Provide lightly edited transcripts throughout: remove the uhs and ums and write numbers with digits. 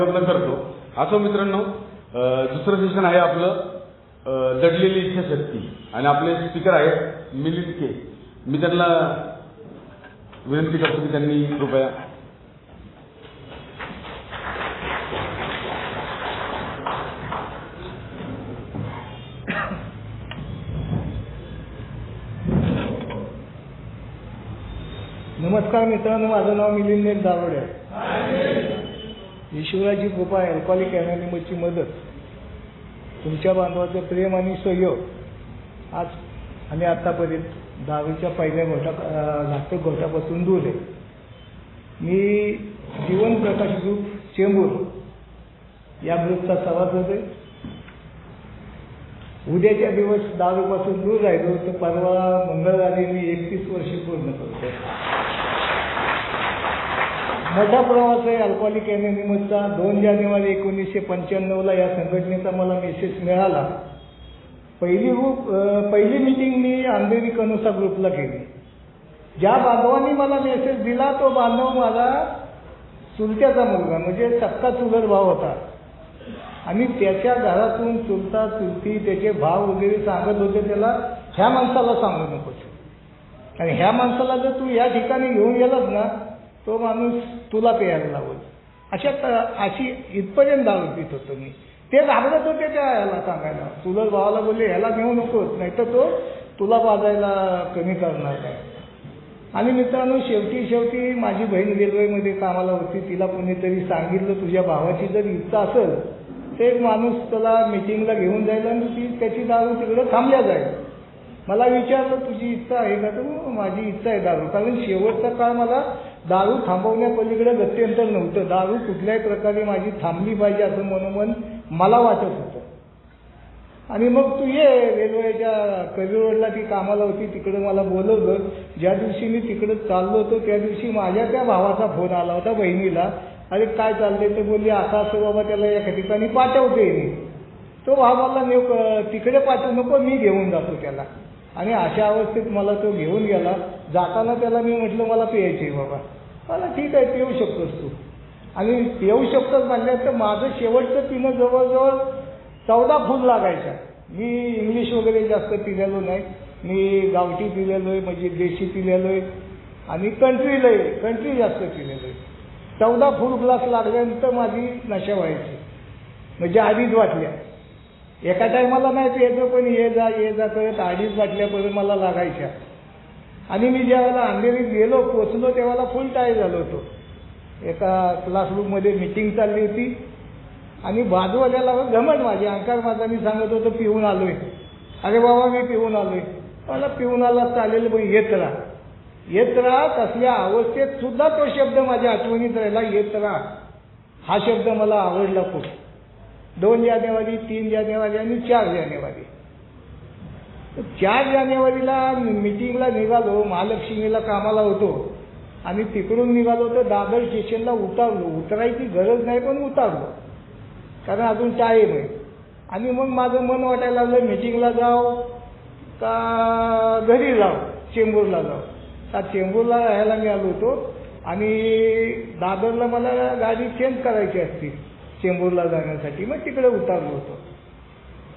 प्रयत्न करतो। असो मित्रांनो, दुसरं सेशन आहे आपलं दडलेली इच्छाशक्ती आणि आपले स्पीकर आहेत मिलिंद के। मी त्यांना विनंती करतो की त्यांनी कृपया नमस्कार मित्रांनो, माझं नाव मिलिंद दारोडे आहे। ईश्वराची कृपा, अल्कोहोलिक अनोनिमसची मदत, तुमच्या बांधवाचं प्रेम आणि सहयोग आज आम्ही आतापर्यंत दारूच्या पहिल्या घातक घोटापासून दूर आहे। मी जीवन प्रकाश ग्रुप चेंबूर या ग्रुपचा सभासद आहे। उद्याच्या दिवस दारूपासून दूर राहिलो तर परवा मंगळवारी मी 31 वर्ष पूर्ण करतो। मोठा प्रवास आहे अल्कोहोलिक अनोनिमसचा। 2 जानेवारी 1995ला या संघटनेचा मला मेसेज मिळाला। पहिली मीटिंग मी अंधेरी कनुसा ग्रुपला केली। ज्या बांधवांनी मला मेसेज दिला तो बांधव माझा चुलत्याचा मुलगा, म्हणजे सक्का चुलत भाव होता आणि त्याच्या घरातून चुलता चुलती त्याचे भाव वगैरे सांगत होते त्याला, ह्या माणसाला सांगू नकोस आणि ह्या माणसाला जर तू या ठिकाणी घेऊन गेलास ना तो माणूस तुला प्यायला लावल। अशी इथपर्यंत दारू पित होतो मी। ते घाबरत होते त्या ह्याला सांगायला, चुलत भावाला बोलले ह्याला घेऊ नकोस नाही तर तो तुला वाजायला कमी करणार काय। आणि मित्रांनो, शेवटी माझी बहीण रेल्वेमध्ये कामाला होती। तिला कोणीतरी सांगितलं तुझ्या भावाची जर इच्छा असेल तर एक माणूस त्याला मीटिंगला घेऊन जायला आणि ती त्याची दारू तिकडे थांबल्या जाईल। मला विचारलं तुझी इच्छा आहे का? तर माझी इच्छा आहे दारू, कारण शेवटचा काळ मला दारू थांबवण्यापलीकडे गत्यंतर नव्हतं। दारू कुठल्याही प्रकारे माझी थांबली पाहिजे असं मनोमन मला वाटत होतं। आणि मग तू ये, रेल्वेच्या करी रोडला ती कामाला होती, तिकडे मला बोलवलं। ज्या दिवशी मी तिकडे चाललो होतो त्या दिवशी माझ्या त्या भावाचा फोन आला होता बहिणीला, अरे काय चाललंय? तर बोलली असं बाबा त्याला एका ठिकाणी पाठवते मी। तो भाव मला तिकडे पाठवू नको, मी घेऊन जातो त्याला। आणि अशा अवस्थेत मला तो घेऊन गेला। जाताना त्याला मी म्हटलं मला प्यायचे बाबा। मला ठीक आहे पिऊ शकतोस तू, आणि पिऊ शकतोस म्हणल्यानंतर माझं शेवटचं पिणं जवळजवळ 14 फूल लागायच्या। मी इंग्लिश वगैरे जास्त पिलेलो नाही, मी गावठी पिलेलो आहे, म्हणजे देशी पिलेलो आहे आणि कंट्री जास्त पिलेलो आहे। 14 फुल ग्लास लागल्यानंतर माझी नशा व्हायची, म्हणजे 2.5 बाटल्या एका टायमाला नाही प्यायचो, पण ये जा करत 2.5 बाटल्यापर्यंत मला लागायच्या। आणि मी ज्यावेळेला अंधेरीत गेलो पोचलो तेव्हा फुल टाय झालो होतो। एका क्लासरूममध्ये मीटिंग चालली होती आणि बाजूवाल्याला घमंड, माझी अंकार माझा, मी सांगत होतो पिऊन आलोय। अरे बाबा मी पिऊन आलोय। मला पिऊन आला चालेल पण येत राहा। तसल्या अवस्थेत सुद्धा तो शब्द माझ्या आठवणीत राहिला, येत राहा हा शब्द मला आवडला खूप। 2 जानेवारी 3 जानेवारी आणि 4 जानेवारी 4 जानेवारीला मीटिंगला निघालो, महालक्ष्मीला कामाला होतो आणि तिकडून निघालो तर दादर स्टेशनला उतरायची गरज नाही पण उतरलो, कारण अजून टाईम आहे। आणि मग माझं मन वाटायला लागलं मीटिंगला जाऊ का घरी जाऊ, चेंबूरला जाऊ। त्या चेंबूरला राहायला मी आलो होतो आणि दादरला मला गाडी चेंज करायची असती चेंबूरला जाण्यासाठी, मग तिकडे उतरलो होतो।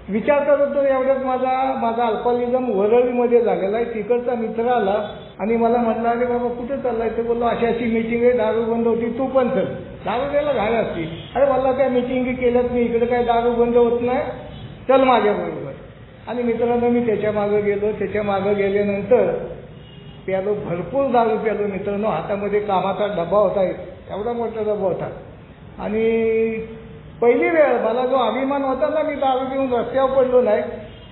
विचार करत होतो एवढ्यात माझा अल्कोहोलिझम वरळीमध्ये झालेला आहे। तिकडचा मित्र आला आणि मला म्हटलं अरे बाबा कुठे चाललाय? ते बोललो अशी मीटिंग आहे, दारू बंद होती, तू पण चल। दारू द्यायला घाय असती, अरे मला काय मीटिंग केल्यात मी, इकडे काय दारू बंद होत नाही, चल माझ्याबरोबर। आणि मित्रांनो मी त्याच्या मागं गेलो। त्याच्या मागं गेल्यानंतर प्यालो, भरपूर दारू प्यालो मित्रांनो। हातामध्ये कामाचा डबा होता, एवढा मोठा डबा होता। आणि पहिली वेळ मला जो अभिमान होता ना, मी दारू पिऊन रस्त्यावर पडलो नाही,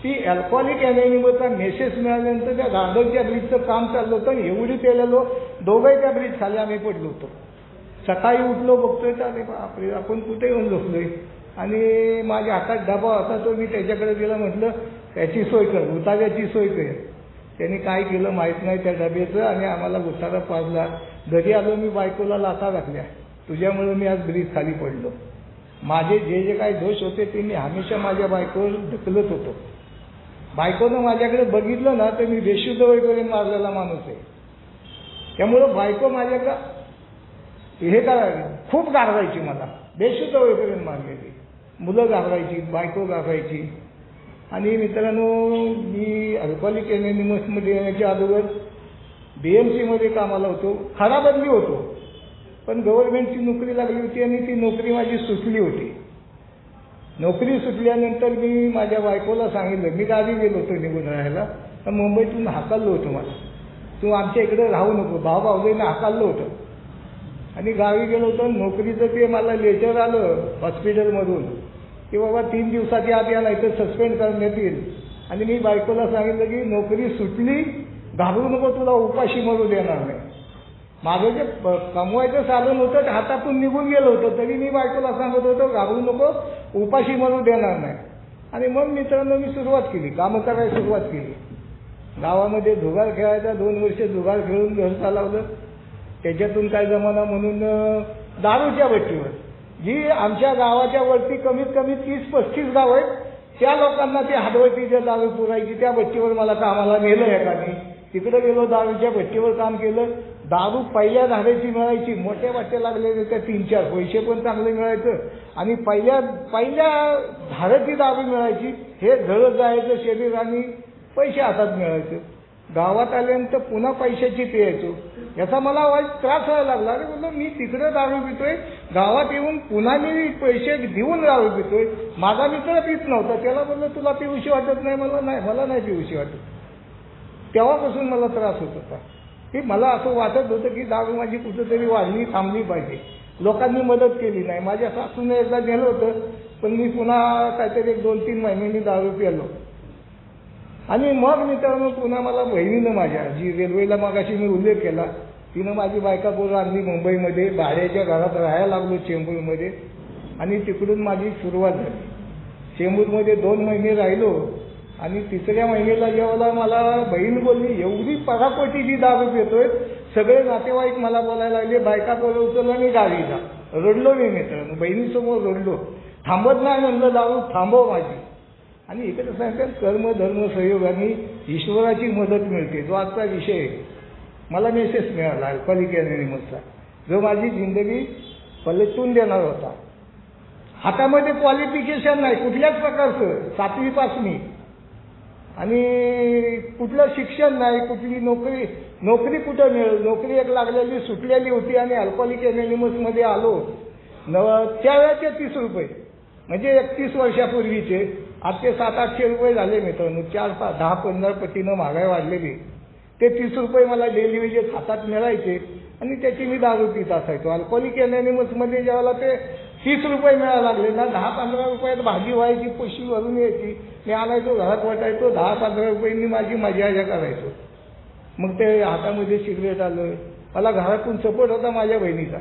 ती अल्कोहोलिक अनोनिमसचा मेसेज मिळाल्यानंतर त्या दादरच्या ब्रिजचं काम चाललं होतं। एवढी पेलेलो, दोघंही त्या ब्रिज खाली आम्ही पडलो होतो। सकाळी उठलो बघतोय तर अरे बापरे आपण कुठे येऊन झोपलोय। आणि माझ्या हातात डबा होता तो मी त्याच्याकडे गेला, म्हटलं त्याची सोय कर, उतार्याची सोय कर। त्यांनी काय केलं माहीत नाही त्या डब्याचं, आणि आम्हाला उतारा पाजला। घरी आलो मी बायकोला लाथा घातल्या, तुझ्यामुळे मी आज ब्रिज खाली पडलो। माझे जे काही दोष होते ते मी हमेशा माझ्या बायकोवर ढकलत होतो। बायकोनं माझ्याकडे बघितलं ना तर मी बेशुद्ध होईपर्यंत मारलेला माणूस आहे। त्यामुळं बायको माझ्याकडं हे करायला खूप गारवायची मला। बेशुद्ध होईपर्यंत मारलेली. मुलं घाबरायची, बायको घाबरायची. आणि मित्रांनो, मी अल्कोहोलिक एनॉनिमसमध्ये येण्याच्या अगोदर BMCमध्ये कामाला होतो. खराबदली होतो, पण गव्हर्नमेंटची नोकरी लागली होती आणि ती नोकरी माझी सुटली होती. नोकरी सुटल्यानंतर मी माझ्या बायकोला सांगितलं, मी गावी गेलो होतो निघून राहायला, तर मुंबईतून हाकललं होतं मला, तू आमच्या इकडे राहू नको. भाऊभाऊजाईनं हाकललं होतं. आणि गावी गेलो होतो. नोकरीचं ते मला लेटर आलं हॉस्पिटलमधून की बाबा 3 दिवसाच्या आत या, नाही तर सस्पेंड करण्यात येईल. आणि मी बायकोला सांगितलं की नोकरी सुटली, घाबरू नको, तुला उपाशी मरू देणार नाही. माझं जे कमवायचं साधन होतं हातातून निघून गेलं होतं, तरी मी बायकोला सांगत होतो घाबरू नको, उपाशी मरू देणार नाही. आणि मग मित्रांनो मी सुरुवात केली, कामं करायला सुरुवात केली. गावामध्ये जुगार खेळायचा, 2 वर्ष जुगार खेळून घर चालवलं. त्याच्यातून काय जमाना म्हणून दारूच्या भट्टीवर, जी आमच्या गावाच्या वरती कमीत कमी 30-35 गाव आहेत, त्या लोकांना ते हातवटीच्या दारू पुरायची, त्या भट्टीवर मला कामाला नेलं एकाने. तिकडे गेलो, दारूच्या भट्टीवर काम केलं. दारू पहिल्या धारेची मिळायची, मोठ्या वाट्या लागलेल्या त्या 3-4, पैसे पण चांगले मिळायचं. आणि पहिल्या धारेची दारू मिळायची, हे जळत जायचं शरीर आणि पैसे हातात मिळायचे. गावात आल्यानंतर पुन्हा पैशाची प्यायचो. याचा मला वाईट त्रास व्हायला लागला. अरे बोललो, मी तिकडे दारू पितोय, गावात येऊन पुन्हा मी पैसे देऊन दारू पितोय. माझा मित्र पित नव्हता, त्याला बोललो तुला पिऊशी वाटत नाही? मला नाही पिऊशी वाटत. तेव्हापासून मला त्रास होत होता की मला असं वाटत होतं की दारू माझी कुठेतरी वाढली, थांबली पाहिजे. लोकांनी मदत केली नाही. माझ्या सासूने एकदा नेलं होतं, पण मी पुन्हा काहीतरी 1-2-3 महिने मी दारू प्यालो. आणि मग मित्रांनो पुन्हा मला बहिणीनं, माझ्या जी रेल्वेला मगाशी मी उल्लेख केला, तिनं माझी बायका पोरं आणली मुंबईमध्ये. भाड्याच्या घरात राहायला लागलो चेंबूरमध्ये. आणि तिकडून माझी सुरुवात झाली. चेंबूरमध्ये 2 महिने राहिलो. आणि 3ऱ्या महिन्याला जेव्हा मला बहीण बोलली, एवढी पराकोटीची दारू पितोय, सगळे नातेवाईक मला बोलायला लागले, बायका पोरं उचललं आणि गावी जा. रडलो मी मित्रांनो, बहिणीसमोर रडलो. थांबत नाही म्हणलं, दारू थांबव माझी. आणि इकडे सांगतात कर्म धर्म सहयोगाने ईश्वराची मदत मिळते, जो आजचा विषय आहे. मला मेसेज मिळाला अल्कोहोलिक एनॉनिमसचा, जो माझी जिंदगी पलटून देणार होता. हातामध्ये क्वालिफिकेशन नाही कुठल्याच प्रकारचं, 7वी पासनी, आणि कुठलं शिक्षण नाही, कुठली नोकरी कुठं मिळेल. नोकरी एक लागलेली सुटलेली होती. आणि अल्कोहोलिक एनॉनिमसमध्ये आलो. त्यावेळेचे 30 रुपये, म्हणजे 31 वर्षापूर्वीचे, आज ते 700-800 रुपये झाले मित्रांनो. 4-10-15 पटीनं महागाई वाढलेली. ते 30 रुपये मला डेली वेजेस हातात मिळायचे आणि त्याची मी दारू पित असायचो. अल्कोहोलिक एनॉनिमसमध्ये ज्यावेळेला ते 30 रुपये मिळायला लागले ना, 10-15 रुपयात भाजी व्हायची, पिशवी भरून यायची. मी आणायचो, घरात वाटायचो, 10-15 रुपयांनी माझी मजा करायचो. मग ते हातामध्ये सिगरेट आलं. मला घरातून सपोर्ट होता माझ्या बहिणीचा.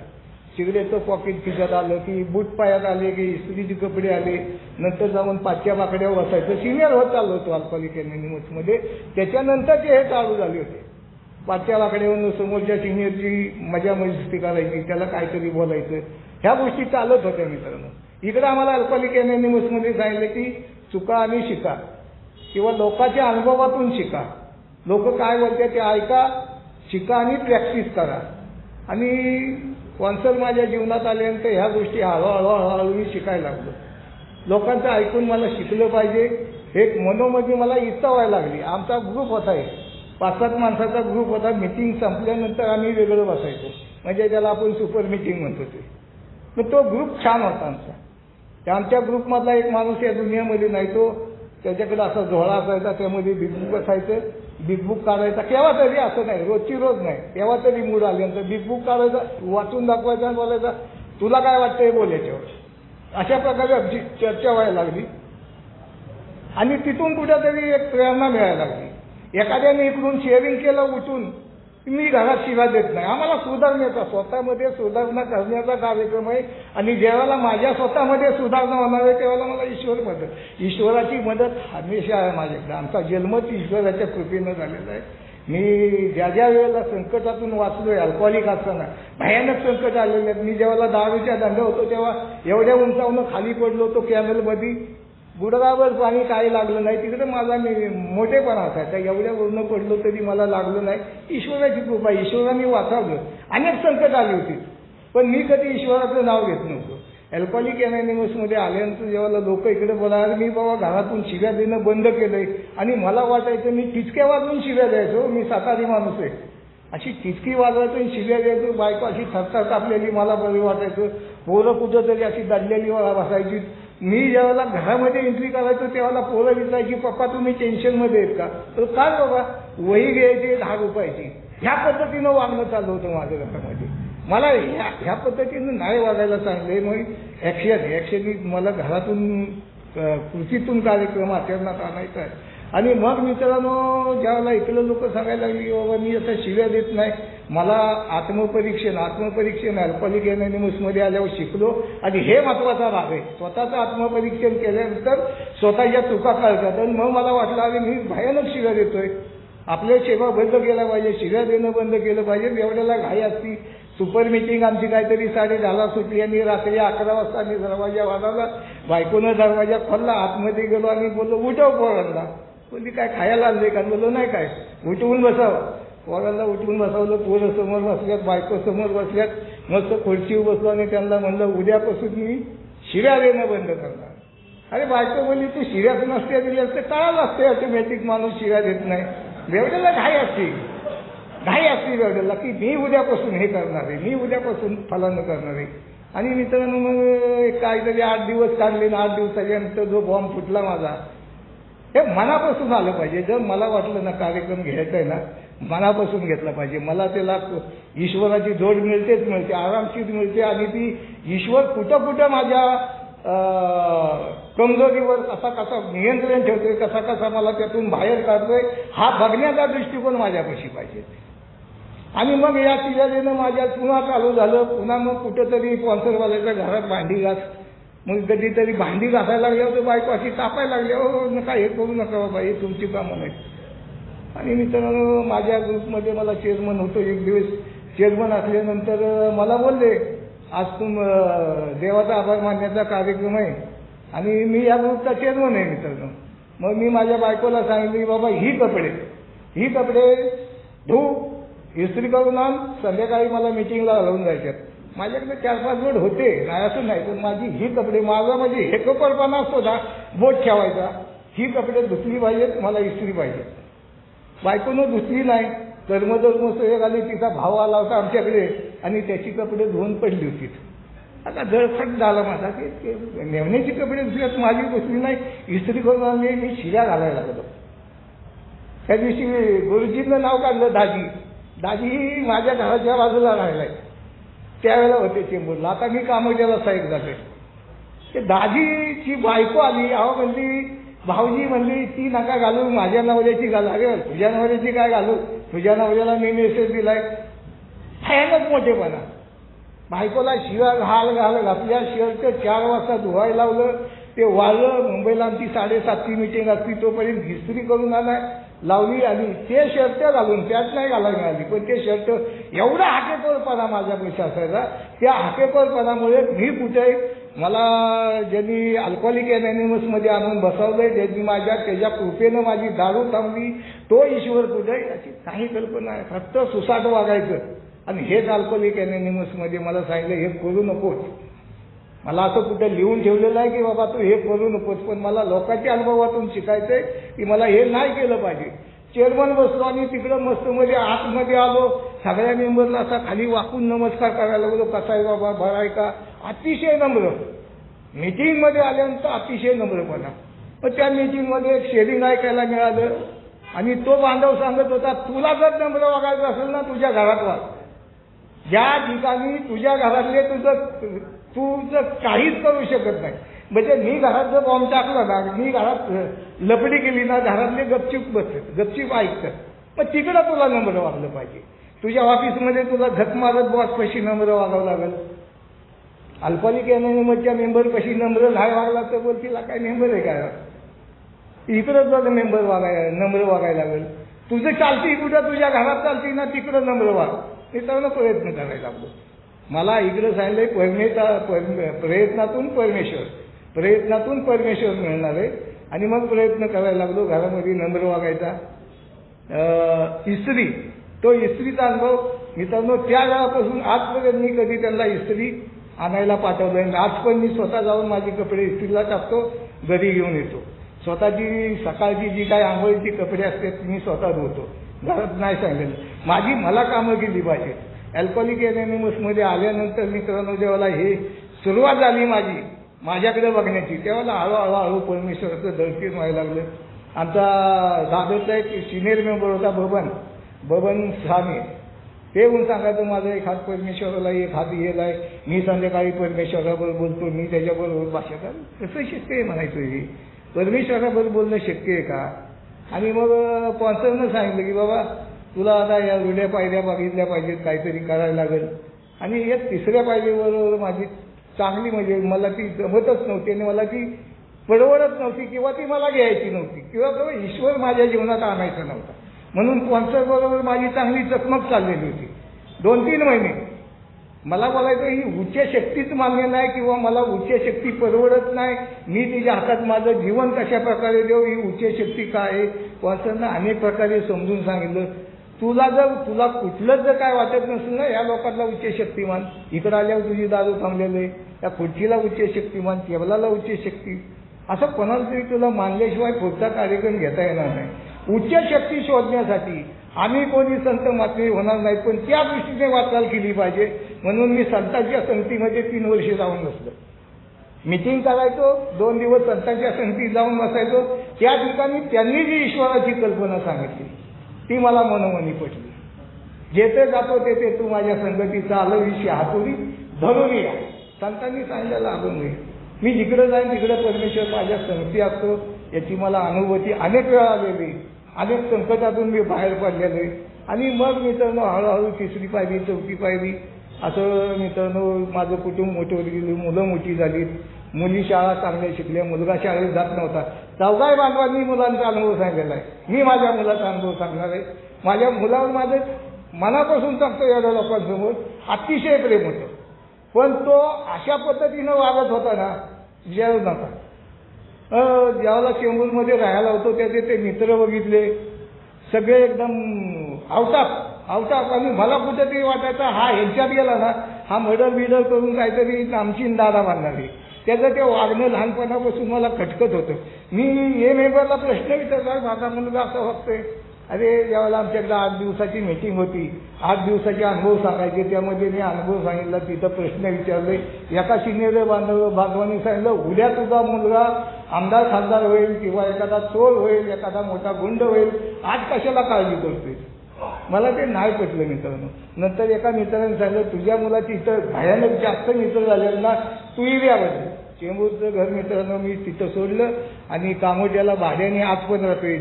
सिगरेटचं पॉकेट खिशात आलं की बूट पायात आले की इस्त्रीचे कपडे आले. नंतर जाऊन पाचच्या बाकड्यावर बसायचं. सिनियर होत चाललो होतो अल्कोहोलिक एनॉनिमसमध्ये. त्याच्यानंतरचे हे चालू झाले होते. पाचच्या बाकड्यावरून समोरच्या सिनियरची मजा मस्ती करायची, त्याला काहीतरी बोलायचं, ह्या गोष्टी चालत होत्या मित्रांनो. इकडे आम्हाला अल्कोहोलिक एनॉनिमसमध्ये सांगितलं की चुका आणि शिका, किंवा लोकांच्या अनुभवातून शिका. लोक काय बोलतात ते ऐका, शिका आणि प्रॅक्टिस करा. आणि कॉन्सर माझ्या जीवनात आल्यानंतर ह्या गोष्टी हळूहळू मी शिकायला लागलो. लोकांचं ऐकून मला शिकलं पाहिजे, एक मनोमध्ये मला इच्छा व्हायला लागली. आमचा ग्रुप होता, 5-7 माणसाचा ग्रुप होता. मीटिंग संपल्यानंतर आम्ही वेगळं बसायचो, म्हणजे त्याला आपण सुपर मीटिंग म्हणतो ते. मग तो ग्रुप छान होता आमचा. त्या आमच्या ग्रुपमधला एक माणूस या दुनियामध्ये नाही, तो त्याच्याकडे असा झोळा असायचा, त्यामध्ये बिग बुक असायचं. बिग बुक काढायचा केव्हा तरी, असं नाही रोजची रोज नाही, केव्हा तरी मूड आल्यानंतर बिग बुक काढायचा, वाचून दाखवायचा आणि बोलायचा तुला काय वाटतं हे बोल याच्यावर. अशा प्रकारे आमची चर्चा व्हायला लागली. आणि तिथून कुठेतरी एक प्रेरणा मिळायला लागली. एखाद्याने इकडून शेअरिंग केलं उठून, मी घरात शिवा देत नाही. आम्हाला सुधारण्याचा, स्वतःमध्ये सुधारणा करण्याचा कार्यक्रम आहे. आणि ज्यावेळेला माझ्या स्वतःमध्ये सुधारणा होणार आहे त्यावेळेला मला ईश्वराची मदत हमेशा आहे माझ्याकडे. आमचा जन्मच ईश्वराच्या कृपेनं झालेला आहे. मी ज्या वेळेला संकटातून वाचलोय, अल्कोहोलिक असताना भयानक संकट आलेले आहेत. मी जेव्हा दारूच्या धंदा होतो तेव्हा एवढ्या उंचावून खाली पडलो होतो कॅनलमध्ये, गुडघावर पाणी काही लागलं नाही. तिकडे माझा मोठेपणा असायचा, एवढ्या वरून पडलो तरी मला लागलं नाही. ईश्वराची कृपा, ईश्वराने वाचवलं. अनेक संकट आली होती, पण मी कधी ईश्वराचं नाव घेत नव्हतो. अल्कोहोलिक अनॉनिमसमध्ये आल्यानंतर जेव्हा लोक इकडे बोलायला मी बाबा घरातून शिव्या देणं बंद केलंय आणि मला वाटायचं मी टिचक्या वाजवून शिव्या द्यायचो, मी सातारी माणूस आहे, अशी टिचकी वाजवायचो आणि शिव्या द्यायचो, बायको अशी थरथर कापलेली मला बरी वाटायचं, पोरं कुठं तरी अशी दडलेली बसायची. मी ज्यावेळेला घरामध्ये एंट्री करायचो त्यावेळेला पोरं विचारायची पप्पा तुम्ही टेन्शनमध्ये आहेत का, तर काय बाबा वही घ्यायची 10 रुपयाची, ह्या पद्धतीनं वागणं चालू होतं माझ्या घरामध्ये. मला ह्या पद्धतीनं नाही वागायला चांगले, मग ॲक्शन मला घरातून कृतीतून कार्यक्रम आचरणात आणायचा आहे. आणि मग मित्रांनो ज्यावेळेला इकडे लोक सांगायला लागली बाबा मी आता शिव्या देत नाही, मला आत्मपरीक्षण अल्कोहोलिक अनॉनिमसमध्ये आल्यावर शिकलो आणि हे महत्त्वाचा भाग आहे, स्वतःचं आत्मपरीक्षण केल्यानंतर स्वतःच्या चुका कळतात. आणि मग मला वाटलं अरे मी भयानक शिव्या देतोय, आपल्या सेवा बंद केल्या पाहिजे, शिव्या देणं बंद केलं पाहिजे. एवढ्याला घाई असती, सुपर मिटिंग आमची काहीतरी 10:30 सुटली आणि रात्री 11 वाजता मी दरवाजा वाजवला, बायकोनं दरवाजा खोलला, आतमध्ये गेलो आणि बोललो उठव पोरांना. बोलली काय खायला आणले का, बोललो नाही काय, उठवून बसावं. पोरांना उठवून बसवलं, पोरं समोर बसल्यात, बायको समोर बसल्यात, मस्त खुर्चीवर बसलो आणि त्यांना म्हणलं उद्यापासून मी शिव्या देणं बंद करणार. अरे बायको बोलली तू शिव्याच नसते दिली असते, कळालं असते ऑटोमॅटिक माणूस शिव्या देत नाही. बेवड्याला घाई असते बेवड्याला की मी उद्यापासून हे करणार आहे, मी उद्यापासून फलानं करणार आहे. आणि मित्रांनो मग काहीतरी 8 दिवस काढले ना, 8 दिवसाच्या नंतर जो बॉम्ब फुटला माझा, हे मनापासून आलं पाहिजे. जर मला वाटलं ना कार्यक्रम घ्यायचा आहे ना, मनापासून घेतला पाहिजे. मला त्याला ईश्वराची जोड मिळते, आरामशीर मिळते. आणि ती ईश्वर कुठं माझ्या कमजोरीवर कसा नियंत्रण ठेवतोय, कसा मला त्यातून बाहेर काढतोय, हा बघण्याचा दृष्टिकोन माझ्यापाशी पाहिजे. आणि मग या शिव्या देणं माझ्या पुन्हा चालू झालं. पुन्हा मग कुठंतरी स्पॉन्सरवाल्याच्या घरात भांडी घास, मग कधीतरी भांडी घासायला लागल्यावर तर बायको अशी तापायला लागली, हो नका हे करू नका बाबा, हे तुमची कामं नाहीत. आणि मित्रांनो माझ्या ग्रुपमध्ये मला चेअरमन होतो, एक दिवस चेअरमन असल्यानंतर मला बोलले आज देवाचा आभार मानण्याचा कार्यक्रम आहे आणि मी या ग्रुपचा चेअरमन आहे मित्रांनो. मग मी माझ्या बायकोला सांगितलं की बाबा ही कपडे धू, इस्त्री करून आण, संध्याकाळी मला मिटिंगला हलवून जायच्यात. माझ्याकडे 4-5 बोट होते, नाही असं नाही, पण माझी ही कपडे, माझा म्हणजे हेकपरपणा असतो ना बोट ठेवायचा, ही कपडे धुतली पाहिजेत, मला इस्त्री पाहिजे. बायकोनं धुतली नाही, कर्मधर्म सहयोग आली, तिचा भाव आला होता आमच्याकडे आणि त्याची कपडे धुवून पडली होती. आता जळफट झाला माझा की नेमण्याची कपडे धुतल्यात, माझी धुतली नाही, इस्त्री करून आणली, मी शिव्या घालायला लागलो. त्या दिवशी गुरुजींचं नाव काढलं दाजी माझ्या घराच्या बाजूला राहिलाय, त्यावेळेला होते चेंबूरला. आता मी कामोद्याला साहेब झाले. ते दाजीची बायको आली, अहो म्हणली भाऊजी म्हणली ती नका घालू, माझ्या नवऱ्याची घाल. अरे तुझ्या नवऱ्याची काय घालू, तुझ्या नवऱ्याला मी मेसेज दिलाय. भयानक मोठेपणा. बायकोला शिव्या घाल घातल्या, शर्ट 4 वाजता धुवायला लावलं, ते वाळलं. मुंबईला आमची 7:30ची मिटिंग असती, तोपर्यंत इस्त्री करून लावली आणि ते शर्ट घालून, त्यात नाही घालायला मिळाली, पण ते शर्ट एवढा हाकेकोरपणा माझ्यापेक्षा असायचा. त्या हाकेकोरपणामुळे मी कुठे मला ज्यांनी अल्कोहोलिक अनॉनिमसमध्ये आणून बसवलंय, ज्यांनी त्याच्या कृपेनं माझी दारू थांबली, तो ईश्वर कुठे याची काही कल्पना आहे. फक्त सुसाट वागायचं. आणि हेच अल्कोहोलिक अनॉनिमसमध्ये मला सांगितलं हे करू नकोस. मला असं कुठं लिहून ठेवलेलं आहे की बाबा तू हे करू नकोस, पण मला लोकांच्या अनुभवातून शिकायचंय की मला हे नाही केलं पाहिजे. चेअरमन बसलो आणि तिकडं मस्त मध्ये आतमध्ये आलो, सगळ्या मेंबरला असा खाली वाकून नमस्कार करायला लागलो, कसा आहे बाबा, बरा आहे का, अतिशय नम्र. मीटिंगमध्ये आल्यानंतर अतिशय नम्रपणा. मग त्या मीटिंगमध्ये एक शेअरिंग ऐकायला मिळालं आणि तो बांधव सांगत होता तुला जर नम्र वागायचं असेल ना तुझ्या घरात वाग, ज्या ठिकाणी तुझ्या घरातले तुझं काहीच करू शकत नाही. म्हणजे मी घरात जर बॉम्ब टाकला ना, मी घरात लपडी केली ना, घरातले गपचूप बसतात, गपचूप ऐकतात. मग तिकडं तुला नम्र वागलं पाहिजे. तुझ्या ऑफिसमध्ये तुला झक मारत बॉस कशी नम्र वागावं लागेल. अल्कोहोलिक अनॉनिमसच्या मेंबर कशी नम्र नाही वागला तर बोल तिला काय मेंबर आहे काय, इकडं तुला नम्र वागायला लागेल. तुझं चालती कुठं, तुझ्या घरात चालती ना, तिकडं नम्र वाग. हे सगळं प्रयत्न करायला लागलो. मला इकडं सांगितलंय प्रयत्नातून परमेश्वर मिळणार आहे. आणि मग प्रयत्न करायला लागलो घरामध्ये नम्र वागायचा. इस्त्रीचा अनुभव मित्रांनो, त्या वेळापासून आजपर्यंत मी कधी त्यांना इस्त्री आणायला पाठवलं आहे. आज पण मी स्वतः जाऊन माझी कपडे इस्त्रीला टाकतो, घरी घेऊन येतो. स्वतःची सकाळची जी काही आंघोळीची कपडे असतात मी स्वतः धुतो, घरात नाही सांगितलं. मला कामं केली पाहिजे. अल्कोहोलिक एनॉनिमसमध्ये आल्यानंतर मित्रांनो जेव्हा हे सुरुवात झाली माझ्याकडे बघण्याची, तेव्हा हळूहळू परमेश्वराचं दर्शन व्हायला लागलं. आमचा दादरचा एक सिनियर मेंबर होता बबन स्वामी, ते येऊन सांगायचं माझा एक हात परमेश्वराला, एक हात गेला आहे, मी संध्याकाळी परमेश्वराबरोबर बोलतो, मी त्याच्याबरोबर भाषा कर. कसं शक्य आहे म्हणायचं, हे परमेश्वराबरोबर बोलणं शक्य आहे का? आणि मग स्पॉन्सरनं सांगितलं की बाबा तुला आता या रुढ्या पायऱ्या बघितल्या पाहिजेत, काहीतरी करायला लागेल. आणि या तिसऱ्या पायरीबरोबर माझी चांगली म्हणजे मला ती जमतच नव्हती आणि मला ती परवडत नव्हती किंवा ती मला घ्यायची नव्हती किंवा तो ईश्वर माझ्या जीवनात आणायचा नव्हता. म्हणून स्पॉन्सरबरोबर माझी चांगली चकमक चाललेली होती 2-3 महिने. मला बोलायचं ही उच्च शक्तीच मान्य नाही किंवा मला उच्च शक्ती परवडत नाही, मी तिच्या हातात माझं जीवन कशा प्रकारे देऊ, ही उच्च शक्ती काय आहे. स्पॉन्सरनं अनेक प्रकारे समजून सांगितलं. तुला कुठलंच जर काय वाटत नसेल ना, या लोकांना उच्च शक्तिमान, इकडं आल्यावर तुझी दारू थांबलेलं आहे, त्या खुर्चीला उच्च शक्तिमान, टेबलाला उच्च शक्ती, असं कोणाला तरी तुला मानल्याशिवाय पुढचा कार्यक्रम घेता येणार नाही. उच्च शक्ती शोधण्यासाठी आम्ही कोणी संत मात्र होणार नाही, पण त्या दृष्टीने वाटचाल केली पाहिजे. म्हणून मी संतांच्या संगतीमध्ये 3 वर्ष जाऊन बसलो. मीटिंग करायचो, 2 दिवस संतांच्या संगतीत जाऊन बसायचो. त्या ठिकाणी त्यांनी जी ईश्वराची कल्पना सांगितली ती मला मनोमनी पटली. जेथे जातो तेथे तू माझ्या संगती चालविशी हातोरी धरून या, संतांनी सांगितलेलं लागून होईल. मी जिकडे जाईन तिकडे परमेश्वर माझ्या संगती असतो, याची मला अनुभूती अनेक वेळा आलेली. अनेक संकटातून मी बाहेर पडलेलो आहे. आणि मग मित्रांनो हळूहळू 3री पायरी 4थी पायरी असं मित्रांनो माझं कुटुंब मोठं गेलं, मुलं मोठी झालीत, मुली शाळा चांगल्या शिकल्या, मुलगा शाळेत जात नव्हता. 4 बांधवांनी मुलांचा अनुभव सांगितलेला आहे, मी माझ्या मुलाचा अनुभव सांगणार आहे. माझ्या मुलावर माझं मनापासून सांगतो एवढ्या लोकांसमोर अतिशय प्रेम होतं. पण तो अशा पद्धतीनं वागत होता ना, जेव नका. ज्यावेळेला चेंबूरमध्ये राहायला होतो त्याचे ते मित्र बघितले, सगळे एकदम आवटाप. आणि मला कुठेतरी वाटायचं हा ह्यांच्यात गेला ना, हा मर्डर करून काहीतरी नामचीन दादा बांधणार आहे. त्याचं ते वागणं लहानपणापासून मला खटकत होतं. मी हे मेंबरला प्रश्न विचारला, माझा मुलगा असं वागतोय. अरे ज्यावेळेला आमच्याकडे 8 दिवसाची मीटिंग होती, 8 दिवसाचे अनुभव सांगायचे, त्यामध्ये मी अनुभव सांगितला, तिथं प्रश्न विचारले. एका सिनियर बांधवांनी सांगितलं, उद्या तुझा मुलगा आमदार खासदार होईल किंवा एखादा चोर होईल, एखादा मोठा गुंड होईल, आज कशाला काळजी करतोय. मला ते नाही पटलं मित्रांनो. नंतर एका मित्राने सांगितलं, तुझ्या मुलाची इथं भयानक जास्त मित्र झाले ना, तूही व्यावं. चेंबूरचं घर मित्रांनो मी तिथं सोडलं आणि कामोट्याला भाड्याने आज पण राहतोय.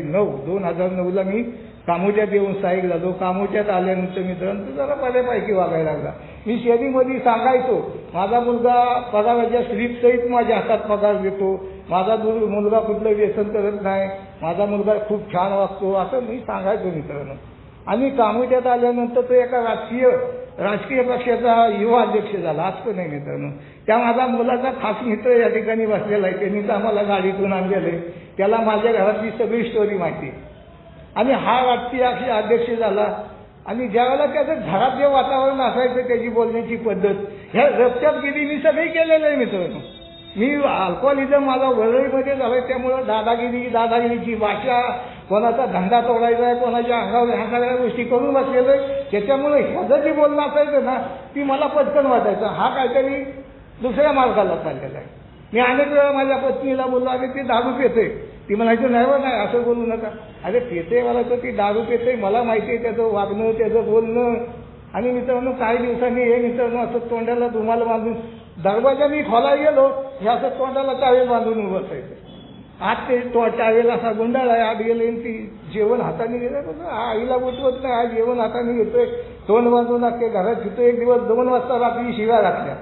2009ला मी कामोट्यात येऊन स्थायिक झालो. कामोट्यात आल्यानंतर मित्रांनो जरा बऱ्यापैकी वागायला लागला. मी शेरीमध्ये सांगायचो, माझा मुलगा पगाराच्या स्लिपसहित माझ्या हातात पगार देतो, माझा मुलगा कुठलं व्यसन करत नाही, माझा मुलगा खूप छान वागतो, असं मी सांगायचो मित्रांनो. आणि कामोट्यात आल्यानंतर तो एका राजकीय पक्षाचा युवा अध्यक्ष झाला. आज पण नाही मित्रांनो. त्या माझा मुलाचा खास मित्र या ठिकाणी बसलेला आहे, त्यांनीच आम्हाला गाडीतून आणलेलं आहे. त्याला माझ्या घरातली सगळी स्टोरी माहिती आहे. आणि हा राजकीय अध्यक्ष झाला. आणि ज्यावेळेला त्याचं घरात जे वातावरण असायचं, त्याची बोलण्याची पद्धत, ह्या रस्त्यात गेली मी सगळी केलेलं आहे मित्रांनो. मी अल्कोहोलिझम माझा वरळीमध्ये झालाय, त्यामुळं दादागिरीची भाषा, कोणाचा धंदा तोडायचा आहे, कोणाच्या अंगावर ह्या सगळ्या गोष्टी करून बसलेलो आहे. त्याच्यामुळे ह्याचं जे बोलणं असायचं ना, ती मला पटकन वाटायचं, हा काहीतरी दुसऱ्या मार्गाला चाललेला आहे. मी अनेक वेळा माझ्या पत्नीला बोललो, अरे ती दारू पिते. ती म्हणायचं नाही असं बोलू नका. अरे पिते मला तर ती दारू पिते, मला माहिती आहे त्याचं वागणं, त्याचं बोलणं. आणि मित्रांनो काही दिवसांनी हे मित्रांनो असं तोंडाला रुमाल बांधून दरवाजा मी खोलायला गेलो, हे असं तोंडाला टावेल बांधून उभं असायचं. आज ते टावेल असा गुंडाळा आहे. आत गेले ती जेवण हाताने गेलं, आईला उठवत नाही, आज जेवण हाताने घेतोय, तोंड बांधून अख्खे घरात घेतो. एक दिवस 2 वाजता रात्री शिव्या घातल्या.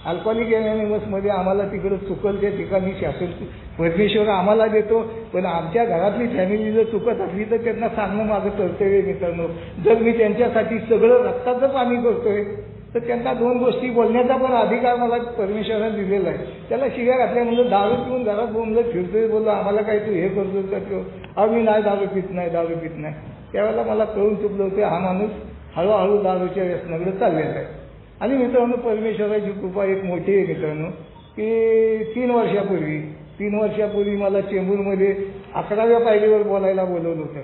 अल्कोहोलिक एनॉनिमसमध्ये आम्हाला तिकडं चुकल त्या ठिकाणी शासन परमेश्वर आम्हाला देतो, पण आमच्या घरातली फॅमिली जर चुकत असली तर त्यांना सांगणं माझं कर्तव्य मित्रांनो. जर मी त्यांच्यासाठी सगळं रक्ताचं पाणी करतोय तर त्यांना 2 गोष्टी बोलण्याचा पण अधिकार मला परमेश्वराने दिलेला आहे. त्याला शिव्या घातल्या म्हणजे दारू पिऊन घरात बोललं फिरतोय, बोललो आम्हाला काय तू हे करतोय का तो. मी नाही दारू पित नाही. त्यावेळेला मला कळून चुकलं होतं, हा माणूस हळूहळू दारूच्या व्यसनाकडे चाललेला आहे. आणि मित्रांनो, परमेश्वराची कृपा एक मोठी आहे मित्रांनो, की 3 वर्षापूर्वी मला चेंबूरमध्ये 11व्या पायरीवर बोलायला बोलवलं होतं.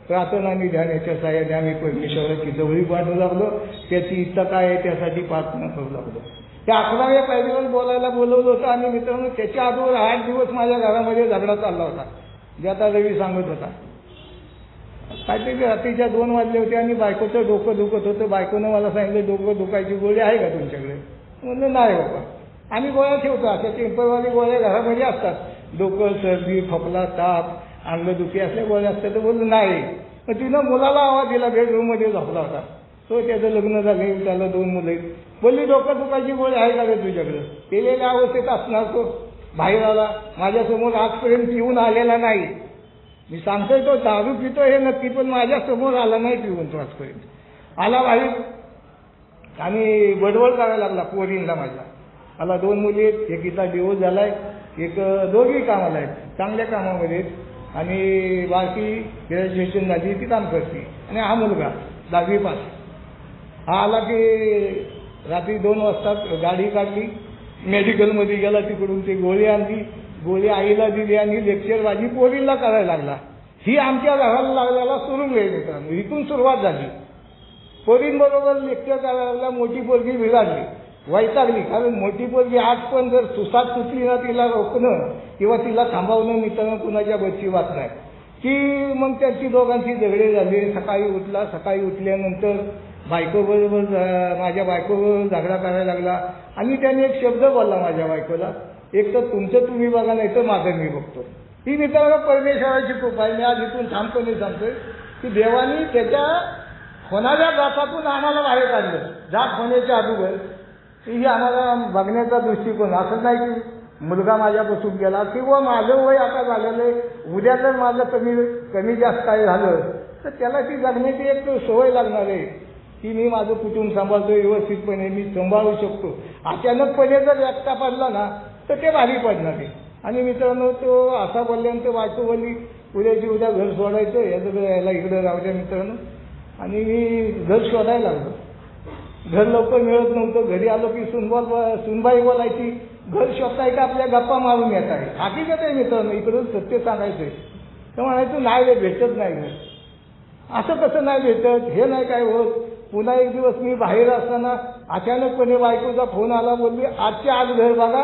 प्रार्थना आणि ध्यान याच्या साहाय्याने आम्ही परमेश्वराची जवळीक वाढू लागलो. त्याची इच्छा काय आहे त्यासाठी प्रार्थना करू लागलो. त्या 11व्या पायरीवर बोलायला बोलवलं होतं. आणि मित्रांनो, त्याच्या अगोदर 8 दिवस माझ्या घरामध्ये झगडा चालला होता, जे आता रवी सांगत होता. काहीतरी रात्रीच्या 2 वाजले होते आणि बायकोचं डोकं दुखत होतं. बायकोनं मला सांगितलं, डोकं दुखायची गोळी आहे का तुमच्याकडे? म्हणलं नाही बाबा, आम्ही गोळ्या ठेवतो, अशा टेम्परवाली गोळ्या घरामध्ये असतात. डोकं, सर्दी, खोकला, ताप, अंगदुखी असल्या गोळ्या असतात. तर बोललं नाही. मग तिनं मुलाला आवाज दिला, बेडरूममध्ये झोपला होता तो. त्याचं लग्न झालं, त्याला 2 मुलं. बोलली, डोकं दुखायची गोळी आहे का रे तुझ्याकडं? केलेल्या अवस्थेत असणार तो. बाहेर आला, माझ्यासमोर आजपर्यंत पिऊन आलेला नाही. मी सांगतोय तो दारू पितो हे नक्की, पण माझ्यासमोर आला नाही पिऊन तो आजपर्यंत. आला बाहेर आणि बडबड करायला लागला पोरींना माझ्या. मला 2 मुली आहेत, एकीचा डिवोर्स झालाय, एक दोघी कामाला आहेत, चांगल्या कामामध्ये आहेत. आणि बाकी ग्रॅज्युएशन झाली, ती काम करते. आणि हा मुलगा 10वी पास. हा आला की रात्री 2 वाजता गाडी काढली, मेडिकलमध्ये गेला, तिकडून ती गोळी आणली, गोळी आईला दिली आणि लेक्चरबाजी पोरीला करायला लागला. ही आमच्या घराला लागलेला सुरू गेली मित्रांनो. इथून सुरुवात झाली. पोरींबरोबर लेक्चर करायला लागला. मोठी पोरगी बिघडली, वैतागली. कारण मोठी पोरगी आज पण जर सुसाट सुटली ना, तिला रोखणं किंवा तिला थांबवणं मित्रांनो कुणाच्या बसची बात नाही. की मग त्यांची दोघांची झगडे झाले. सकाळी उठल्यानंतर बायकोबरोबर माझ्या बायकोबरोबर झगडा करायला लागला. आणि त्याने एक शब्द बोलला माझ्या बायकोला, एक तर तुमचं तुम्ही बघा, नाही तर माझं मी बघतो. ही मित्रांनो परमेश्वराची कृपा आहे. मी आज इथून थांबतो सांगतोय की देवानी त्याच्या होणाऱ्या जातातून आम्हाला बाहेर काढलं. जात होण्याच्या अगोदर ही आम्हाला बघण्याचा दृष्टिकोन. असं नाही की मुलगा माझ्यापासून गेला किंवा माझं वय आता झालेलं आहे, उद्या जर माझं कमी जास्त काय झालं तर त्याला ती जगण्याची एक सवय लागणार आहे की मी माझं कुटुंब सांभाळतो व्यवस्थितपणे, मी सांभाळू शकतो. अचानकपणे जर एकटा पडला ना तर ते भारी पडणार आहे. आणि मित्रांनो, तो असा बोलल्यानंतर बायको बोलली, उद्या घर सोडायचं, याला इकडं राहू द्या मित्रांनो. आणि मी घर शोधायला लागलो. घर लवकर मिळत नव्हतं. घरी आलो की सुनबाई बोलायची, घर शोधताय का आपल्या गप्पा मारून येत आहे. हकीकत आहे मित्रांनो, इकडून सत्य सांगायचंय. तर म्हणायचं नाही रे, भेटत नाही घर. असं कसं नाही भेटत, हे नाही काय होत. पुन्हा एक दिवस मी बाहेर असताना अचानकपणे बायकोचा फोन आला. बोलली, आजच्या आज घर बघा,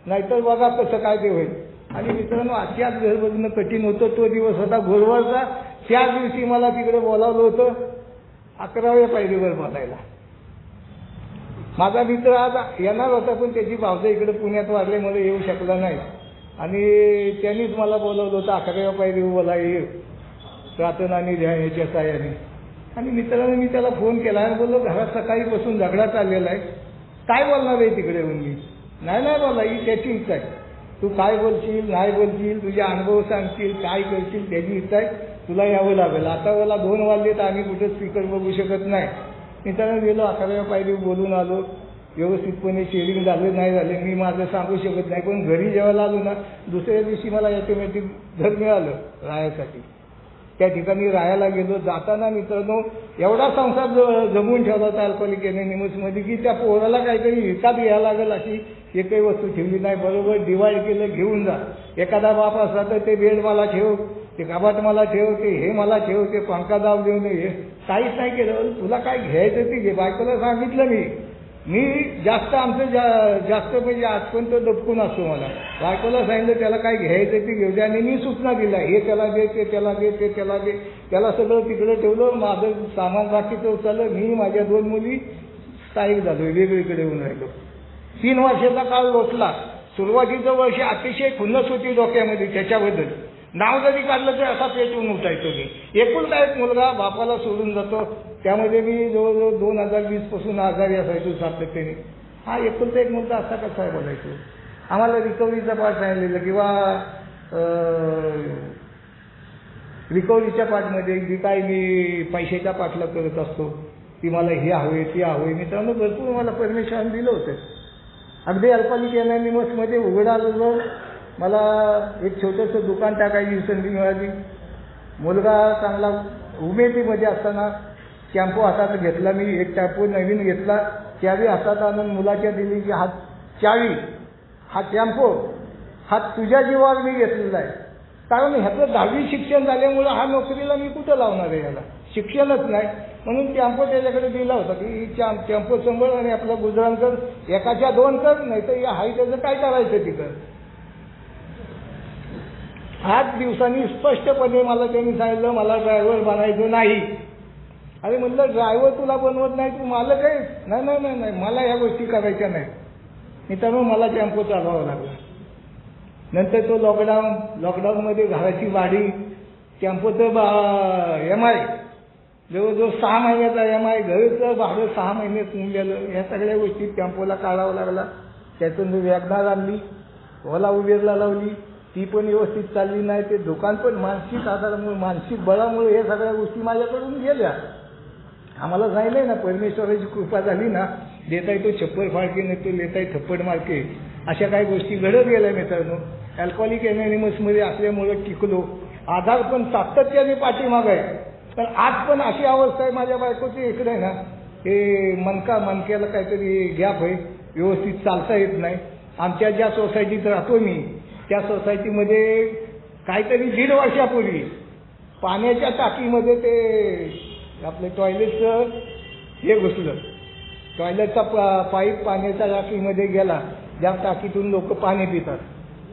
नाहीतर बघा कसं काय ते होईल. आणि मित्रांनो, आजच्या आज घर बघणं कठीण होतं. तो दिवस होता गुरुवारचा. त्याच दिवशी मला तिकडे बोलावलं होतं 11व्या पायरीवर बोलायला. माझा मित्र आज येणार होता, पण त्याची भावजा इकडे पुण्यात वाढल्यामुळे येऊ शकला नाही. आणि त्यांनीच मला बोलावलं होतं 11व्या पायरीवर बोलाय, प्रार्थना आणि ध्यान याच्या साहाय्याने. आणि मित्रांनो, मी त्याला फोन केला आणि बोललो, घरात सकाळीपासून झगडा चाललेला आहे, काय बोलणार आहे तिकडे येऊन? मी नाही बोला, ही त्याची इच्छा आहे. तू काय बोलशील, नाही बोलशील, तुझे अनुभव सांगशील, काय करशील, त्याची इच्छा आहे. तुला यावं लागेल. आता मला 2 वाजले तर आम्ही कुठे स्पीकर बघू शकत नाही. मित्रांनो, गेलो 11व्या पायरीवर बोलून आलो. व्यवस्थितपणे शेअरिंग झालं नाही झालं मी माझं सांगू शकत नाही. पण घरी जेवायला आलो ना, दुसऱ्या दिवशी मला ऑटोमॅटिक घर मिळालं राहायसाठी. त्या ठिकाणी राहायला गेलो. जाताना मित्रांनो, एवढा संसार जमवून ठेवला होता अल्कोहोलिक एनोनिमसमध्ये की त्या पोराला काहीतरी हिसाब घ्यायला लागेल अशी एकही वस्तू ठेवली नाही. बरोबर डिवाइड केलं, घेऊन जा. एखादा बाप असला तर ते बेड मला ठेव, ते कपाट मला ठेव, ते हे मला ठेव, ते पंखा दाब देऊ नये, काहीच नाही केलं. तुला काय घ्यायचं ते घे. बायकोला सांगितलं मी जास्त आमचं जास्त म्हणजे आजपर्यंत दबकून असतो. मला बायकोला सांगितलं त्याला काय घ्यायचं ते घेऊ दे. आणि मी सूचना दिल्या, हे त्याला दे, ते त्याला दे, ते त्याला दे. त्याला सगळं तिकडे ठेवलं. माझं सामान बाकीचं चाललं. मी माझ्या 2 मुली स्थायिक झालो, वेगवेगळे येऊन राहिलो. 3 वर्षाचा काळ लोटला. सुरुवातीचं वर्ष अतिशय खुन्नस होती डोक्यामध्ये. त्याच्याबद्दल नाव जरी काढलं तर असा पेटून उठायचो मी. एकुलता एक मुलगा बापाला सोडून जातो. त्यामध्ये मी जवळजवळ 2020 पासून आजारी असायचो सातत्याने. हा एकुलता एक मुलगा असा कसा बोलायचो. आम्हाला रिकव्हरीचा पाठ सांगितलेलं किंवा रिकव्हरीच्या पाठमध्ये जी काय मी पैशाच्या पाठला करत असतो की मला हे हवे ते हवे. मित्रांनो, भरपूर मला परमिशन दिलं होतं. अगदी अल्कोहोलिक एनोनिमसमध्ये उघडालं मला एक छोटंसं दुकान टाकायची संधी मिळाली. मुलगा चांगला उमेदीमध्ये असताना टॅम्पो हातात घेतला. मी एक टॅम्पो नवीन घेतला चावी हातात आणून मुलाच्या दिली की हात चावी हा टेम्पो हा तुझ्या जीवावर मी घेतलेला आहे. कारण ह्याचं 10वी शिक्षण झाल्यामुळं हा नोकरीला मी कुठं लावणार आहे, याला शिक्षणच नाही. म्हणून टेम्पो त्याच्याकडे दिला होता की टेम्पो सांभाळ आणि आपलं गुजराण कर, एकाच्या 2 कर, नाही तर या हाय त्याचं काय करायचं तिकडं. 8 दिवसांनी स्पष्टपणे मला त्यांनी सांगितलं मला ड्रायव्हर बनायचं नाही. अरे म्हणलं ड्रायव्हर तुला बनवत नाही, तू मालक आहे. नाही नाही नाही नाही मला ह्या गोष्टी करायच्या नाही. मित्रांनो मला टेम्पो चालवावा लागला. नंतर तो लॉकडाऊनमध्ये घराची भाडी, टेम्पोचं MI जवळजवळ 6 महिन्याचा MI, घरचं भाडं 6 महिने होऊन गेलं. ह्या सगळ्या गोष्टी टेम्पोला काढावं लागला. त्यातून वॅगनार आणली, ओला उबेरला लावली, ती पण व्यवस्थित चालली नाही. ते दुकान पण मानसिक आधारामुळे मानसिक बळामुळे हे सगळ्या गोष्टी माझ्याकडून गेल्या. आम्हाला सांगितलंय ना परमेश्वराची कृपा झाली ना, देता येतो छप्पर फाळके नाही तो लेता थप्पड मारके, अशा काही गोष्टी घडत गेल्या मित्रांनो. अल्कोहोलिक एनॉनिमसमध्ये असल्यामुळं टिकलो. आधार पण सातत्याने पाठीमाग आहे. पण आज पण अशी अवस्था आहे माझ्या बायकोची इकडे आहे ना, हे मनक्याला काहीतरी गॅप आहे, व्यवस्थित चालता येत नाही. आमच्या ज्या सोसायटीत राहतो मी त्या सोसायटीमध्ये काहीतरी 1.5 वर्षापूर्वी पाण्याच्या टाकीमध्ये ते आपलं टॉयलेटचं हे घुसलं. टॉयलेटचा पाईप पाण्याच्या टाकीमध्ये गेला, ज्या टाकीतून लोक पाणी पितात,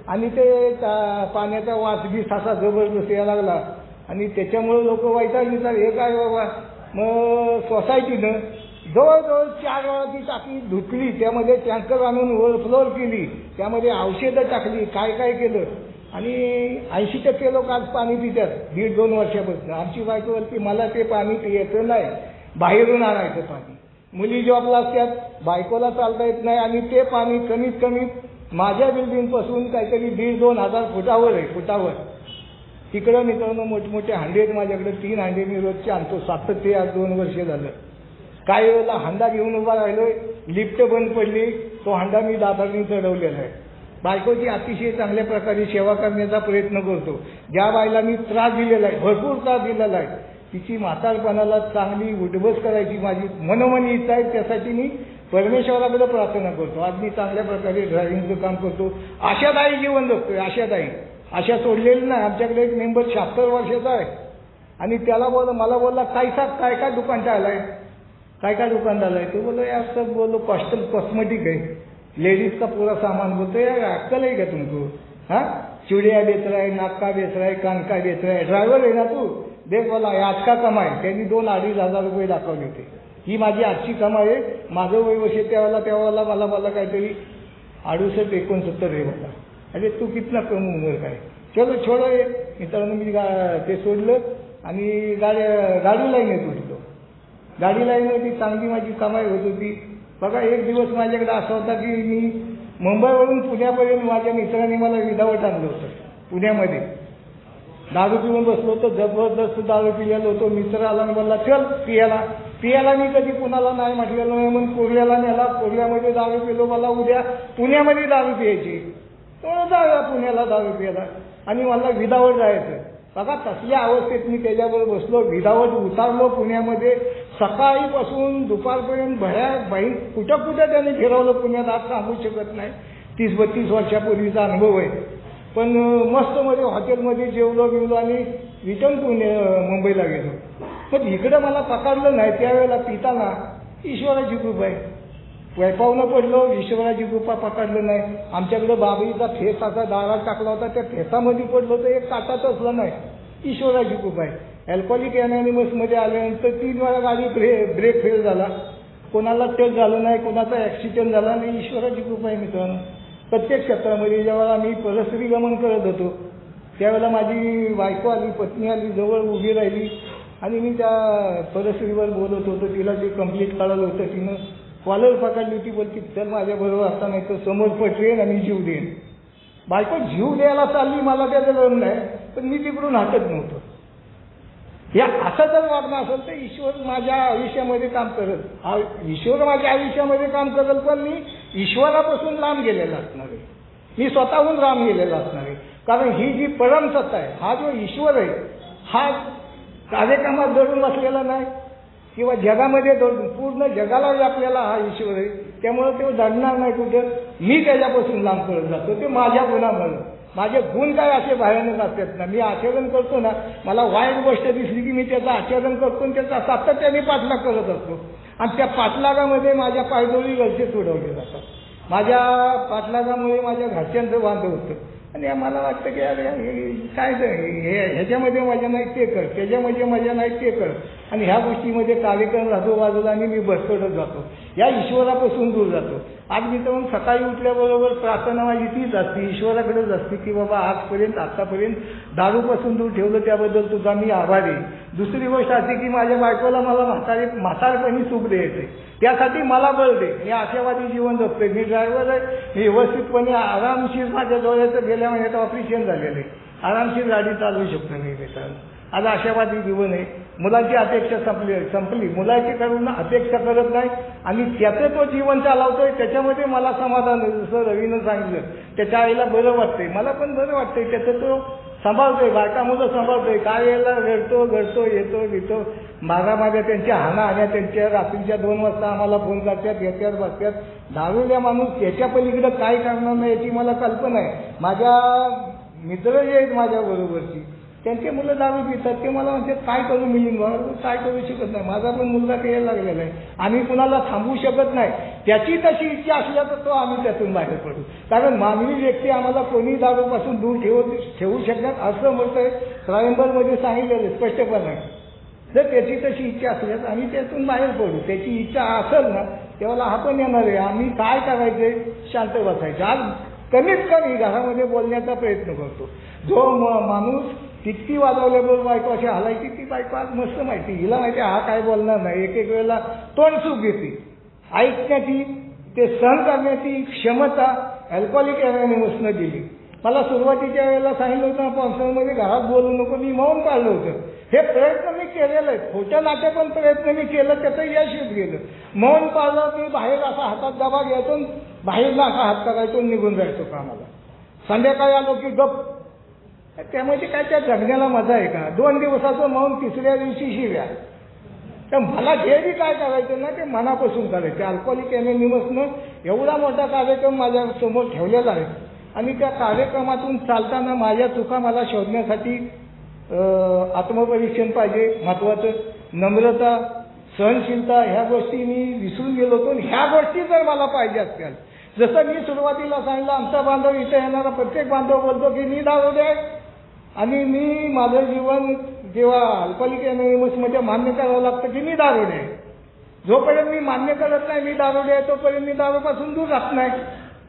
आणि ते पाण्याचा वास बी असा जबरदस्त यायला लागला. आणि त्याच्यामुळे लोक वैतागली तर हे काय बाबा. मग सोसायटीनं जवळजवळ 4 वेळा ती टाकी धुतली, त्यामध्ये टँकर आणून ओव्हरफ्लोर केली, त्यामध्ये औषधं टाकली, काय काय केलं. आणि 80% लोक आज पाणी पितात 1.5-2 वर्षापासून. आमची बायकोवरती मला ते पाणी पियाचं नाही, बाहेरून आणायचं पाणी. मुली जॉबला असतात, बायकोला चालता येत नाही, आणि ते पाणी कमीत कमी माझ्या बिल्डिंगपासून काहीतरी 1,500-2,000 फुटावर आहे, फुटावर. तिकडं मित्रांनो मोठमोठे हांडे आहेत माझ्याकडे. 3 हांडे मी रोजचे आणतो, सातत्य आज 2 वर्ष झालं. काही वेळेला हांडा घेऊन उभा राहिलोय, लिफ्ट बंद पडली, तो हांडा मी दादांनी चढवलेला आहे. बायकोची अतिशय चांगल्या प्रकारे सेवा करण्याचा प्रयत्न करतो. ज्या बाईला मी त्रास दिलेला आहे, भरपूर त्रास दिलेला आहे, तिची म्हातारपणाला चांगली उठबस करायची माझी मनोमनी इच्छा आहे. त्यासाठी मी परमेश्वराकडे प्रार्थना करतो. आज मी चांगल्या प्रकारे ड्रायव्हिंगचं काम करतो. आशादायी जीवन जगतोय, आशादायी. आशा सोडलेली नाही. आमच्याकडे एक मेंबर 76 वर्षाचा आहे, आणि त्याला मला बोलला काय काय दुकान टाळलाय, काय दुकान डाला है. तो बोलो यार सब बोलो कॉस्मेटिक है, लेडीज का पूरा सामान. बोलते यार अक्कल है क्या तुमको, हाँ चूड़िया बेच रहा है, नाक का बेच रहा है, कान का बेच रहा है, ड्रायव्हर आहे ना तू, देख बोला आज का कमाई. त्यांनी 2-2,500 रुपये दाखवले होते. ही माझी आजची कमाई आहे. माझं वय वर्ष त्यावेळेला मला काहीतरी 68-69 आहे मला. अरे तू कितना कम उमर काय. चलो छोडो ये. मित्रांनो मी ते सोडलं आणि गाडी लाईन येत उठलो. गाडी लाईनमध्ये चांगली माझी कमाई होत होती. बघा एक दिवस माझ्याकडे असा होता की मी मुंबईवरून पुण्यापर्यंत माझ्या मित्रांनी मला विदावट आणलं होतं. पुण्यामध्ये दारू पिऊन बसलो होतो, जबरदस्त दारू पिलेलो होतो. मित्र आला आणि बोलला चल पियाला मी कधी कुणाला नाही म्हटलेलं नाही, म्हणून कोर्ल्याला नेला. कोर्ल्यामध्ये दारू पिलो. मला उद्या पुण्यामध्ये दारू पियायची, जाऊया पुण्याला दारू पियाला, आणि मला विदावट जायचं. बघा तसल्या अवस्थेत मी त्याच्याबरोबर बसलो, विदावट उतारलो पुण्यामध्ये. सकाळीपासून दुपारपर्यंत बाई कुठं त्याने फिरवलं पुण्यात, आज सांगू शकत नाही. 30-32 वर्षापूर्वीचा अनुभव आहे. पण मस्त मध्ये हॉटेलमध्ये जेवलो आणि रिटर्न मुंबईला गेलो. पण इकडं मला पकडलं नाही. त्यावेळेला पिताना ईश्वराची कृपा आहे, वैपावनं पडलो, ईश्वराची कृपा पकडलं नाही. आमच्याकडे बाबरीचा फेस असा दारात टाकला होता, त्या फेसामध्ये पडलो तर एक काटाच असला नाही. ईश्वराची कृपा आहे. अल्कोहोलिक एनॉनिमसमध्ये आल्यानंतर 3 वेळा गाडी ब्रेक फेल झाला, कोणाला टच झालं नाही, कोणाचा ॲक्सिडेंट झाला नाही. ईश्वराची कृपा आहे मित्रांनो. प्रत्येक क्षेत्रामध्ये जेव्हा आम्ही परस्त्री गमन करत होतो त्यावेळेला माझी बायको आली, पत्नी आली, जवळ उभी राहिली, आणि मी त्या परस्त्रीवर बोलत होतो. तिला जे कंप्लीट कळलं होतं, तिनं कॉलर पकडली होती. बोलती चल माझ्याबरोबर असता, नाही तर समोर पटवेन आणि जीव देईन. बायको जीव द्यायला चालली, मला त्याचं गम नाही, पण मी तिकडून हटत नव्हतो. या असं जर वागणं असेल तर ईश्वर माझ्या आयुष्यामध्ये काम करत, ईश्वर माझ्या आयुष्यामध्ये काम करत, पण मी ईश्वरापासून लांब गेलेला असणार आहे. मी स्वतःहून लांब गेलेला असणार आहे. कारण ही जी परमसत्ता आहे, हा जो ईश्वर आहे, हा कार्यक्रमात धरून बसलेला नाही, किंवा जगामध्ये पूर्ण जगाला आपल्याला हा ईश्वर आहे, त्यामुळे तो दडणार नाही कुठं. मी त्याच्यापासून लांब पडत जातो, ते माझ्या गुणामुळे. माझे गुण काय असे भयानक असतात ना, मी आचरण करतो ना, मला वाईट गोष्ट दिसली की मी त्याचं आचरण करतो आणि त्याचा सातत्याने पाठलाग करत असतो. आणि त्या पाठलागामध्ये माझ्या पायदोळी घरचे सोडवले जातात. माझ्या पाठलागामुळे माझ्या घरच्यांचं बांधव होतं. आणि मला वाटतं की अरे काय ह्याच्यामध्ये मजा नाही ते कर, त्याच्यामध्ये मजा नाही ते कर. आणि ह्या गोष्टीमध्ये कार्यक्रम राहतो बाजूला आणि मी बसकडत जातो, या ईश्वरापासून दूर जातो. आज मी तर सकाळी उठल्याबरोबर प्रार्थना माझी तीच असते, ईश्वराकडेच असते की बाबा आजपर्यंत आत्तापर्यंत दारूपासून दूर ठेवलं त्याबद्दल तुझा मी आभारी. दुसरी गोष्ट अशी की माझ्या बायकोला मला म्हातारपणी सुख द्यायचे, त्यासाठी मला बळ दे. मी आशावादी जीवन जगतोय, मी ड्रायव्हर आहे, मी व्यवस्थितपणे आरामशीर माझ्या डोळ्याचं गेल्या महिन्यात ऑपरेशन झालेलं आहे, आरामशीर गाडी चालवू शकतो मी मित्रांनो. आज आशावादी जीवन आहे. मुलांची अपेक्षा संपली, मुलाची करून अपेक्षा करत नाही आणि त्याचं तो जीवन चालवतोय, त्याच्यामध्ये मला समाधान आहे. जसं रवीनं सांगितलं, त्याच्या आईला बरं वाटतंय, मला पण बरं वाटतंय, त्याचं तो सांभाळतोय, बायका मुलं सांभाळतोय. काय वेळेला रडतो घडतो येतो घेतो, मागामागे त्यांच्या हाना त्यांच्या रात्रीच्या 2 वाजता आम्हाला फोन करतात, येत्यात बसतात. दारूल्या माणूस त्याच्या पलीकडे काय करणार नाही याची मला कल्पना आहे. माझ्या मित्र जे आहेत माझ्या बरोबरची, त्यांचे मुलं दारू पितात, ते मला म्हणतात काय करू मिळून बाबा, काय करू शकत नाही. माझा पण मुलगा यायला लागलेला आहे, आम्ही कुणाला थांबवू शकत नाही. त्याची तशी इच्छा असल्या तर तो आम्ही त्यातून बाहेर पडू, कारण मानवी व्यक्ती आम्हाला कोणी दारूपासून दूर ठेवू शकतात असं मत आहे. ट्रायंबलमध्ये सांगितलेलं स्पष्टपणे, जर त्याची तशी इच्छा असल्यास आम्ही त्यातून बाहेर पडू. त्याची इच्छा असेल ना तेव्हा हा पण येणार आहे. आम्ही काय करायचे, शांत बसायचं. आज कमीत कमी घरामध्ये बोलण्याचा प्रयत्न करतो. जो माणूस तितकी वाजवल्याबरोबर बायको अशी हलायची, ती बायको आज मस्त माहिती, हिला माहिती हा काय बोलणार नाही. एक वेळेला तोंड सुख घेते. ऐकण्याची, ते सहन करण्याची क्षमता अल्कोहोलिक अनॉनिमसनं दिली. मला सुरुवातीच्या वेळेला सांगितलं होतं पावसाळ्यामध्ये घरात बोलू नको, मी मौन पाळलं होतं. हे प्रयत्न मी केलेलं आहे, खोट्या नाट्या पण प्रयत्न मी केलं, त्याचं यश गेलं. मौन पाळलं, मी बाहेर असा हातात डबा घ्यायचो, बाहेरला असा हात करायचो, निघून जायचो कामाला. संध्याकाळी आलो की गप. त्यामध्ये काय त्या जगण्याला मजा आहे का? 2 दिवसाचं मौन, तिसऱ्या दिवशी शिव्या. तर मला जे बी काय करायचं ना ते मनापासून करायचं. अल्कोहोलिक अनॉनिमसनं एवढा मोठा कार्यक्रम माझ्या समोर ठेवलेला आहे आणि त्या कार्यक्रमातून चालताना माझ्या चुका मला शोधण्यासाठी आत्मपरीक्षण पाहिजे, महत्वाचं. नम्रता, सहनशीलता, ह्या गोष्टी मी विसरून गेलो होतो. ह्या गोष्टी जर मला पाहिजे असतील, जसं मी सुरुवातीला सांगितलं, आमचा बांधव इथं येणारा प्रत्येक बांधव बोलतो की मी दारूडे आहे आणि मी माझं जीवन जेव्हा अल्कोहोलिक अनॉनिमसमध्ये मान्य करावं लागतं की मी दारूडे आहे. जोपर्यंत मी मान्य करत नाही मी दारूडे आहे तोपर्यंत मी दारूपासून दूर राहत नाही.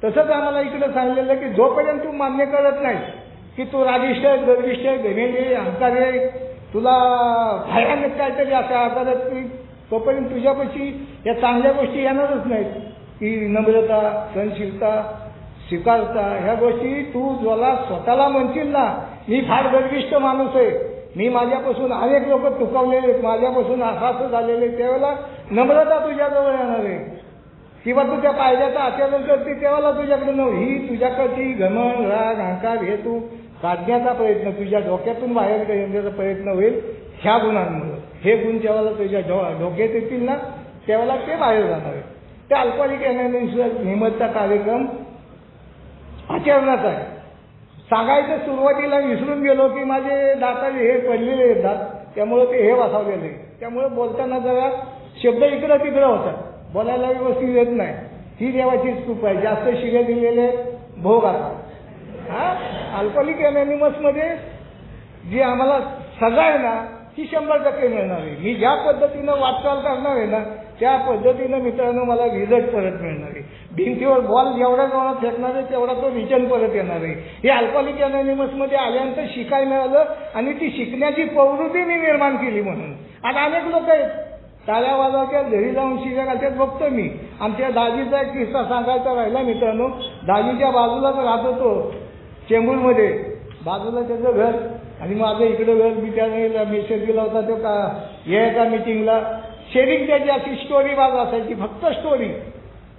तसंच आम्हाला इकडे सांगितलेलं की जोपर्यंत तू मान्य करत नाही की तू रागिष्ट आहे, गर्विष्ट आहे, घमेंडी आहे, अहंकारी आहे, तुला भयानक काहीतरी अशा आकारात तोपर्यंत तुझ्यापाशी या चांगल्या गोष्टी येणारच नाहीत. की नम्रता, सहनशीलता, स्वीकारता, ह्या गोष्टी तू ज्याला स्वतःला म्हणशील ना मी फार गर्विष्ठ माणूस आहे, मी माझ्यापासून अनेक लोक चुकवलेले आहेत, माझ्यापासून असं झालेले, त्यावेळेला नम्रता तुझ्याजवळ येणार आहे. किंवा तू त्या कायद्याचं आचरण करते त्यावेळेला तुझ्याकडे ही तुझ्याकडची घमंड, राग, अहंकार हे तू काढण्याचा प्रयत्न, तुझ्या डोक्यातून बाहेर येण्याचा प्रयत्न होईल ह्या गुणांमुळे. हे गुण जेव्हा तुझ्या डोक्यात येतील ना त्यावेळेला ते बाहेर जाणार आहे. त्या अल्कोहोलिक अनॉनिमसचा कार्यक्रम आचरणात आहे. सांगायचं सुरुवातीला विसरून गेलो की माझे दाताचे हे पडलेले आहेत दात, त्यामुळे ते हे वासावलेले, त्यामुळे बोलताना जरा शब्द इकडं तिकडं होतात, बोलायला व्यवस्थित येत नाही. ही देवाचीच कृपा आहे. जास्त शिव्या दिलेले भोग आता. हा अल्कोहोलिक अनॉनिमसमध्ये जी आम्हाला सजा आहे ना ती 100% मिळणार आहे. मी ज्या पद्धतीनं वाटचाल करणार आहे ना त्या पद्धतीनं मित्रांनो मला रिझल्ट परत मिळणार आहे. भिंतीवर बॉल जेवढ्या जोरात फेकणार आहे तेवढा तो रिटर्न परत येणार आहे. हे अल्कोहोलिक अनॉनिमसमध्ये आल्यानंतर शिकायला मिळालं आणि ती शिकण्याची प्रवृत्ती मी निर्माण केली. म्हणून आता अनेक लोक आहेत टाळ्या वाजवत्यात, घरी जाऊन शिव्या घालतात. बघतो मी आमच्या दाजीचा एक किस्सा सांगायचा राहिला मित्रांनो. दाजीच्या बाजूलाच राहत होतो चेंबूरमध्ये, बाजूला त्याचं घर आणि माझं इकडं घर. मी त्याने मेसेज दिला होता तो का एका मिटिंगला. शेअरिंग त्याची अशी स्टोरी बाजू असायची, फक्त स्टोरी.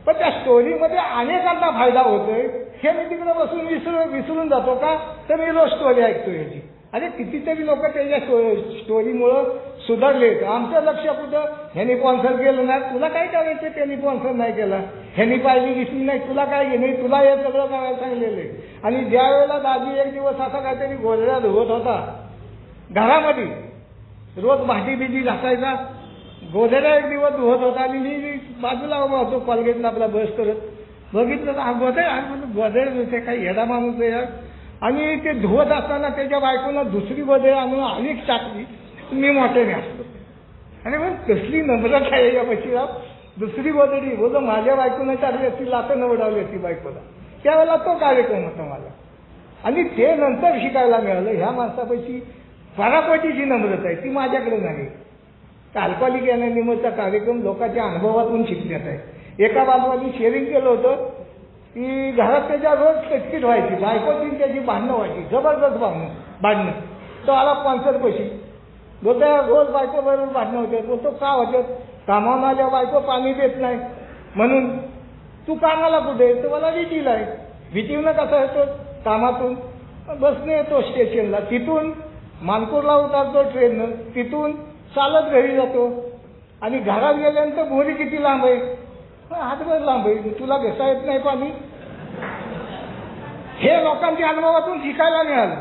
पण त्या स्टोरीमध्ये अनेकांना फायदा होतोय हे मी तिकडे बसून विसरून जातो का, तर मी रोज स्टोरी ऐकतो याची. अरे कितीतरी लोक त्याच्या स्टोरीमुळं सुधारले. आमचं लक्ष कुठं ह्यांनी स्पॉन्सर केलं नाही, तुला काय करायचं त्यांनी स्पॉन्सर नाही केला, ह्यांनी पाहिली दिसली नाही, तुला काय नाही, तुला हे सगळं करायला सांगलेलं आहे. आणि ज्या वेळेला दाजी एक दिवस असा काहीतरी गोधड्या धुवत होता घरामध्ये, रोज भांडी बिजी घासायचा, गोधड्या एक दिवस धुवत होता आणि मी बाजूला उभा होतो कॉलगेटला आपला बस करत, बघितलं तर हा गोधड्या धुते, काही येडा माणूस आहे यार. आणि ते धुवत असताना त्याच्या बायकोनं दुसरी गोधडी आणून अनेक टाकली, मी मोठ्याने असतो. आणि मग कसली नम्रता आहे या बशीला, दुसरी गोधडी बोलतो माझ्या बायकोनं टाकली असती, लाटं उडवली असती बायकोला. त्यावेळेला तो कार्यक्रम होता माझा. आणि ते नंतर शिकायला मिळालं ह्या माणसापाशी पराकोटीची नम्रता आहे, ती माझ्याकडे नाही. अल्कोहोलिक अनोनिमसचा कार्यक्रम लोकांच्या अनुभवातून शिकण्यात आहे. एका बाजूला शेअरिंग केलं होतं की घरात त्याच्या रोज कटकीट व्हायची, बायकोची त्याची भांडणं व्हायची, जबरदस्त भांडणं. तो आला स्पॉन्सर पशी, बोलतो रोज बायको बरोबर भांडणं होते. बोलतो का होतं, कामावून आल्या बायको पाणी देत नाही म्हणून. तू कामाला कुठे, तर मला विटीला आहे. विटीवनं कसा येतो, कामातून बसने येतो स्टेशनला, तिथून मानपूरला उतरतो ट्रेननं, तिथून चालत घरी जातो. आणि घरात गेल्यानंतर भोरी किती लांब आहे, हातभर लांब आहे, तुला घेता येत नाही पाणी. हे लोकांच्या अनुभवातून शिकायला मिळालं.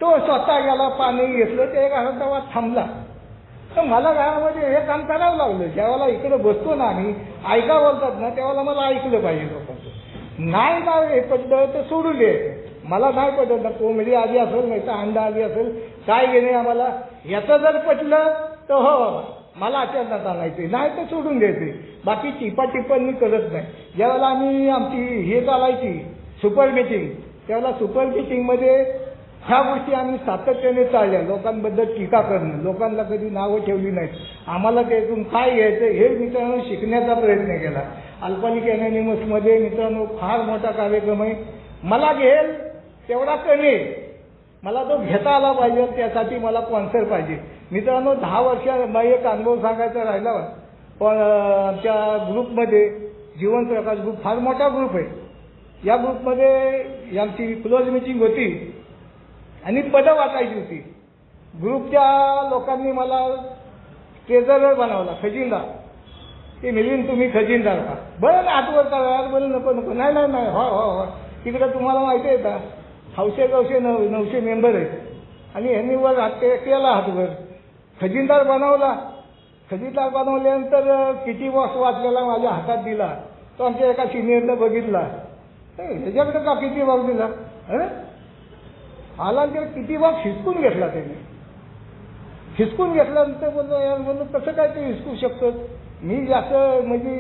तो स्वतः गेला, पाणी घेतलं, ते घरात तेव्हा थांबला. तर मला घरामध्ये हे काम करावं लागलं. ज्यावेळेला इकडे बसतो ना आम्ही, ऐका बोलतात ना, त्यावेळेला मला ऐकलं पाहिजे लोकांचं. नाही ना हे पडलं तर सोडून दे, मला नाही पटत ना, कोंबडी आधी असेल नाही तर अंडा आधी असेल, काय घेणे आम्हाला. याचं जर पटलं तर हो मला अचानक आणायचे, नाही तर सोडून द्यायचे. बाकी टिप्पणी मी करत नाही. ज्यावेळेला आम्ही आमची हे चालायची सुपर मीटिंग, त्यावेळेला सुपर मीटिंगमध्ये ह्या गोष्टी आम्ही सातत्याने चालल्या. लोकांबद्दल टीका करणं, लोकांना कधी नावं ठेवली नाहीत, आम्हाला त्यातून काय घ्यायचं हे मित्रांनो शिकण्याचा प्रयत्न केला. अल्कोहोलिक अनोनिमसमध्ये मित्रांनो फार मोठा कार्यक्रम आहे. मला घेईल तेवढा कमी, मला तो घेता आला पाहिजे, त्यासाठी मला स्पॉन्सर पाहिजे. मित्रांनो 10 वर्ष एक अनुभव सांगायचा राहिला, पण आमच्या ग्रुपमध्ये जीवन प्रकाश ग्रुप फार मोठा ग्रुप आहे. या ग्रुपमध्ये आमची क्लोज मीटिंग होती आणि पदं वाटायची होती. ग्रुपच्या लोकांनी मला ट्रेझरर बनवला, खजिनदार. ते मिलिंद तुम्ही खजिनदार का, बरं आठवत का यार, बरं नको नको, नाही नाही नाही, हो हो हो. तिकडं तुम्हाला माहिती आहे का 900 मेंबर आहेत आणि ह्यांनी वर हात केला, हातवर खजिनदार बनवला. खजिनदार बनवल्यानंतर किती बॉक्स वाचलेला माझ्या हातात दिला. तो आमच्या एका सिनियरनं बघितला, ह्याच्याकडे का किती बॉक्स दिला, आला आणि किती बॉक्स हिसकून घेतला त्याने. हिसकून घेतल्यानंतर बोललो यार, बोललो कसं काय ते हिसकू शकतो. मी जास्त म्हणजे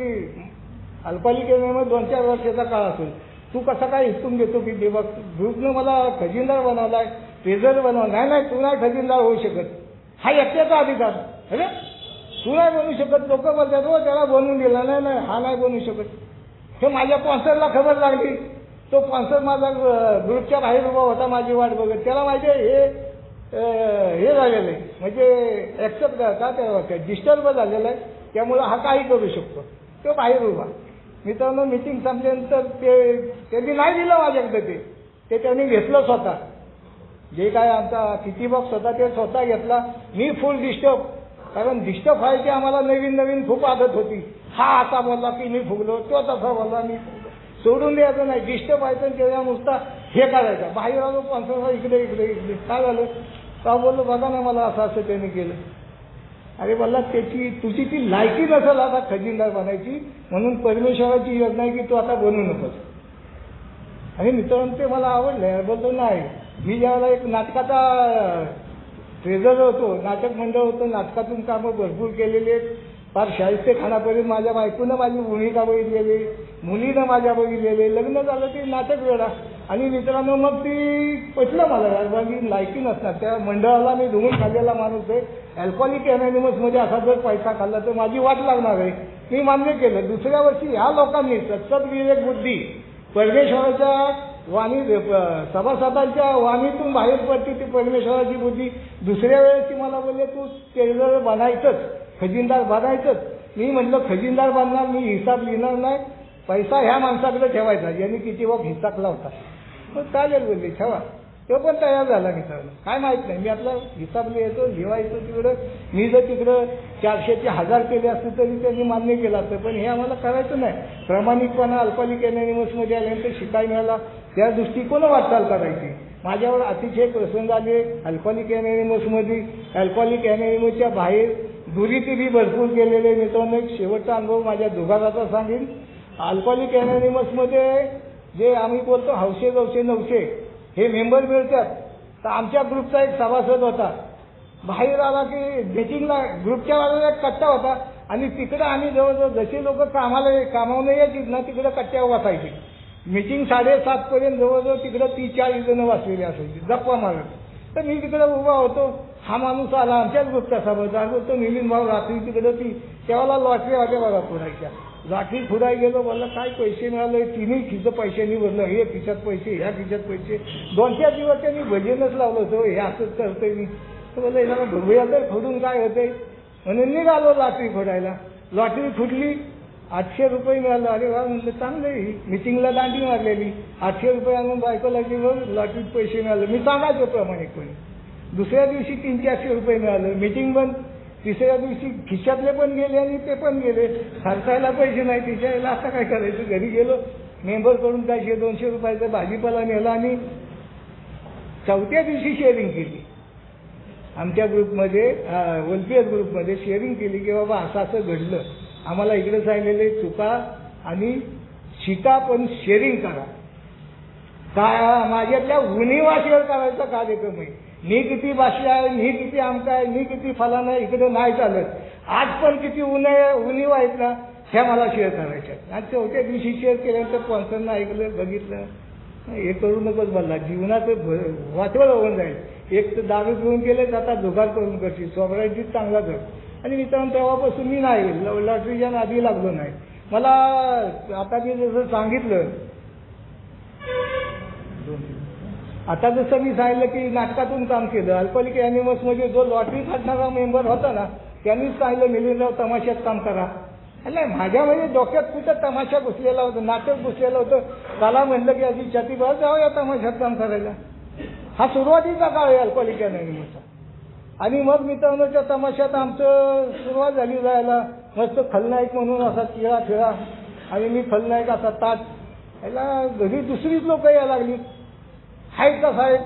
अल्कोहोलिक अनोनिमस 2-4 वर्षाचा काळ असेल, तू कसा काय हिसकून घेतो की देवा. ग्रुपनं मला खजिनदार बनवलाय, ट्रेझर बनवला. नाही नाही, तू नाही खजिनदार होऊ शकत, हा एकट्याचा अधिकार, अरे तू नाही बनवू शकत. लोक बोलतात हो त्याला बनवून दिला, नाही नाही हा नाही बनवू शकत. हे माझ्या स्पॉन्सरला खबर लागली. तो स्पॉन्सर माझा ग्रुपच्या बाहेर उभा होता माझी वाट बघत. त्याला माहिती आहे हे झालेलं आहे, म्हणजे ॲक्सेप्ट का त्या डिस्टर्ब झालेलं आहे, त्यामुळं हा काही करू शकतो. तो बाहेर उभा. मित्रांनो मीटिंग संपल्यानंतर त्यांनी नाही दिलं माझ्याकडे, ते त्यांनी घेतलं स्वतः. जे काय आमचा किती बॉक्स होता ते स्वतः घेतला. मी फुल डिस्टर्ब, कारण डिस्टर्ब व्हायची आम्हाला नवीन नवीन खूप आदत होती. हा असा बोलला की मी फुगलो, तो तसा बोलला मी फुगलो. सोडून द्यायचं नाही, डिस्टर्ब व्हायचं, त्याच्या नुसता हे करायचं. बाहेर आलो स्पॉन्सर इकडे इकडे इकडे, काय झालं का, बोललो बघा ना मला असं असं त्याने केलं. अरे बोलला तुझी ती लायकी नसेल आता खजिनदार बनायची, म्हणून परमेश्वराची योजना आहे की तू आता बनवू नकोस. आणि मित्रांनो ते मला आवडलं. बोलतो नाही, मी ज्यावेळेला एक नाटकाचा ट्रेझर होतो, नाटक मंडळ होतं, नाटकातून कामं भरपूर केलेली आहेत. फार शाहिस्ते खानापर्यंत माझ्या बायकोनं माझी भूमिका बघितलेली, मुलीनं माझ्या बघितलेले, लग्न झालं ती नाटक वेळा. आणि मित्रांनो मग ती पटलं मला, माझी लायकी नसणार. त्या मंडळाला मी धुवून खाल्लेला माणूस आहे. अल्कोहोलिक अनोनिमसमध्ये असा जर पैसा खाल्ला तर माझी वाट लागणार आहे, मी मान्य केलं. दुसऱ्या वर्षी ह्या लोकांनी सतत विवेक बुद्धी परमेश्वराच्या वाणी, सभासदांच्या वाणीतून बाहेर पडते ती परमेश्वराची बुद्धी. दुसऱ्या वेळेस मला बोलले तू ट्रेझरर बनायचंच, खजिनदार बनायचंच. मी म्हटलं खजिनदार बनणार, मी हिसाब लिहिणार नाही, पैसा ह्या माणसाकडे ठेवायचा ज्यांनी किती वक्त हिसाबला होता. मग चालेल बोलले ठेवा. तो पण तयार झाला मित्रांनो. काय माहित नाही, मी आपला हिसाब लिहायचो लिहायचो तिकडं. मी जर तिकडं 400चे 1000 केले असते तरी त्यांनी मान्य केलं असतं, पण हे आम्हाला करायचं नाही. प्रामाणिकपणा अल्कोहोलिक अनॉनिमसमध्ये आल्यानंतर शिकाय मिळाला, त्या दृष्टिकोन वाटचाल करायची. माझ्यावर अतिशय प्रसंग आले अल्कोहोलिक अनॉनिमसमध्ये. अल्कोहोलिक अनॉनिमसच्या बाहेर दुरीतिरी भरपूर केलेले मित्रांनो. एक शेवटचा अनुभव माझ्या दुघाराचा सांगेन. अल्कोहोलिक अनॉनिमसमध्ये जे आम्ही बोलतो हौशे गवशे नवशे हे मेंबर मिळतात, तर आमच्या ग्रुपचा एक सभासद होता. बाहेर आला की मीटिंगला ग्रुपच्या बाजूला एक कट्टा होता आणि तिकडं आम्ही जवळजवळ जसे लोक कामावून यायचीत ना तिकडं कट्ट्यावर बसायचे. मीटिंग 7:30 पर्यंत जवळजवळ तिकडं 30-40 जण वाचलेले असायचे गप्पा मारत. तर मी तिकडं उभा होतो. हा माणूस आला आमच्याच ग्रुपचा सभासद बोलतो निलीन भाऊ रात्री तिकडं तेव्हाला लॉटरी होत्या बघा फोडायच्या. लॉटरी फुडाय गेलो, बोलला काय पैसे मिळाले, तिन्ही खिचं पैशांनी भरलं. हे खिशात पैसे ह्या खिशात पैसे. 2-4 दिवस त्यांनी भजनच लावलं होतं, हे असंच करतोय मी. तर बोललं याला बघूया तर फोडून काय होते म्हणून निघालो लॉटरी फोडायला. लॉटरी फुटली, 800 रुपये मिळालं. अरे वा म्हणलं चांगलं आहे, ही मिटिंगला दांडी मारलेली. 800 रुपये आणून बायको लागली, मग लॉटरीत पैसे मिळाले. मी सांगायचो प्रामाणिकपणे. दुसऱ्या दिवशी 300-400 रुपये मिळालं. मीटिंग बंद. तिसऱ्या दिवशी खिशातले पण गेले आणि ते पण गेले. खर्चायला पैसे नाही तिच्याला. आता काय करायचं, घरी गेलो मेंबरकडून काय 100-200 रुपयाचा भाजीपाला नेला आणि चौथ्या दिवशी शेअरिंग केली. आमच्या ग्रुपमध्ये ओलपीएस ग्रुपमध्ये शेअरिंग केली की बाबा असं असं घडलं, आम्हाला इकडे सांगितलेले चुका आणि शिका पण शेअरिंग करा. काय माझ्यातल्या उणीवा शेअर करायचा कार्यक्रम आहे. मी किती भाषा आहे, मी किती आमका आहे, मी किती फलान आहे, इकडे नाही चालत. आज पण किती उणीव आहेत ना ह्या मला शेअर करायच्या. आणि चौथ्या दिवशी शेअर केल्यानंतर स्पॉन्सरनं ऐकलं बघितलं, हे करू नकोस बोलला, जीवनाचं वाटवळ होऊन जाईल. एक तर दारू पिऊन केले, आता जुगार करून करशील, सोबरायचीच चांगला कर. आणि मित्रांनो तेव्हापासून मी नाही लॉटरीच्या नादी लागलो नाही. मला आता मी जसं सांगितलं, आता जसं मी सांगितलं की नाटकातून काम केलं. अल्कोहोलिक अनॉनिमसमध्ये जो लॉटरी काढणारा मेंबर होता ना त्यांनीच सांगितलं मिलिंदराव तमाशात काम करा. नाही माझ्यामध्ये डोक्यात कुठं तमाशा घुसलेला होता, नाटक घुसलेलं होतं. त्याला म्हणलं की अशी छातीबाज जाऊ या तमाशात काम करायला. हा सुरुवातीचा काळ आहे अल्कोहोलिक अनॉनिमसचा. आणि मग मित्रांनो त्या तमाशात आमचं सुरुवात झाली जायला. मस्त खलनायक म्हणून असा खेळा आणि मी खलनायक असा ताट. याला घरी दुसरीच लोक यायला लागली, आहेत का साहेब.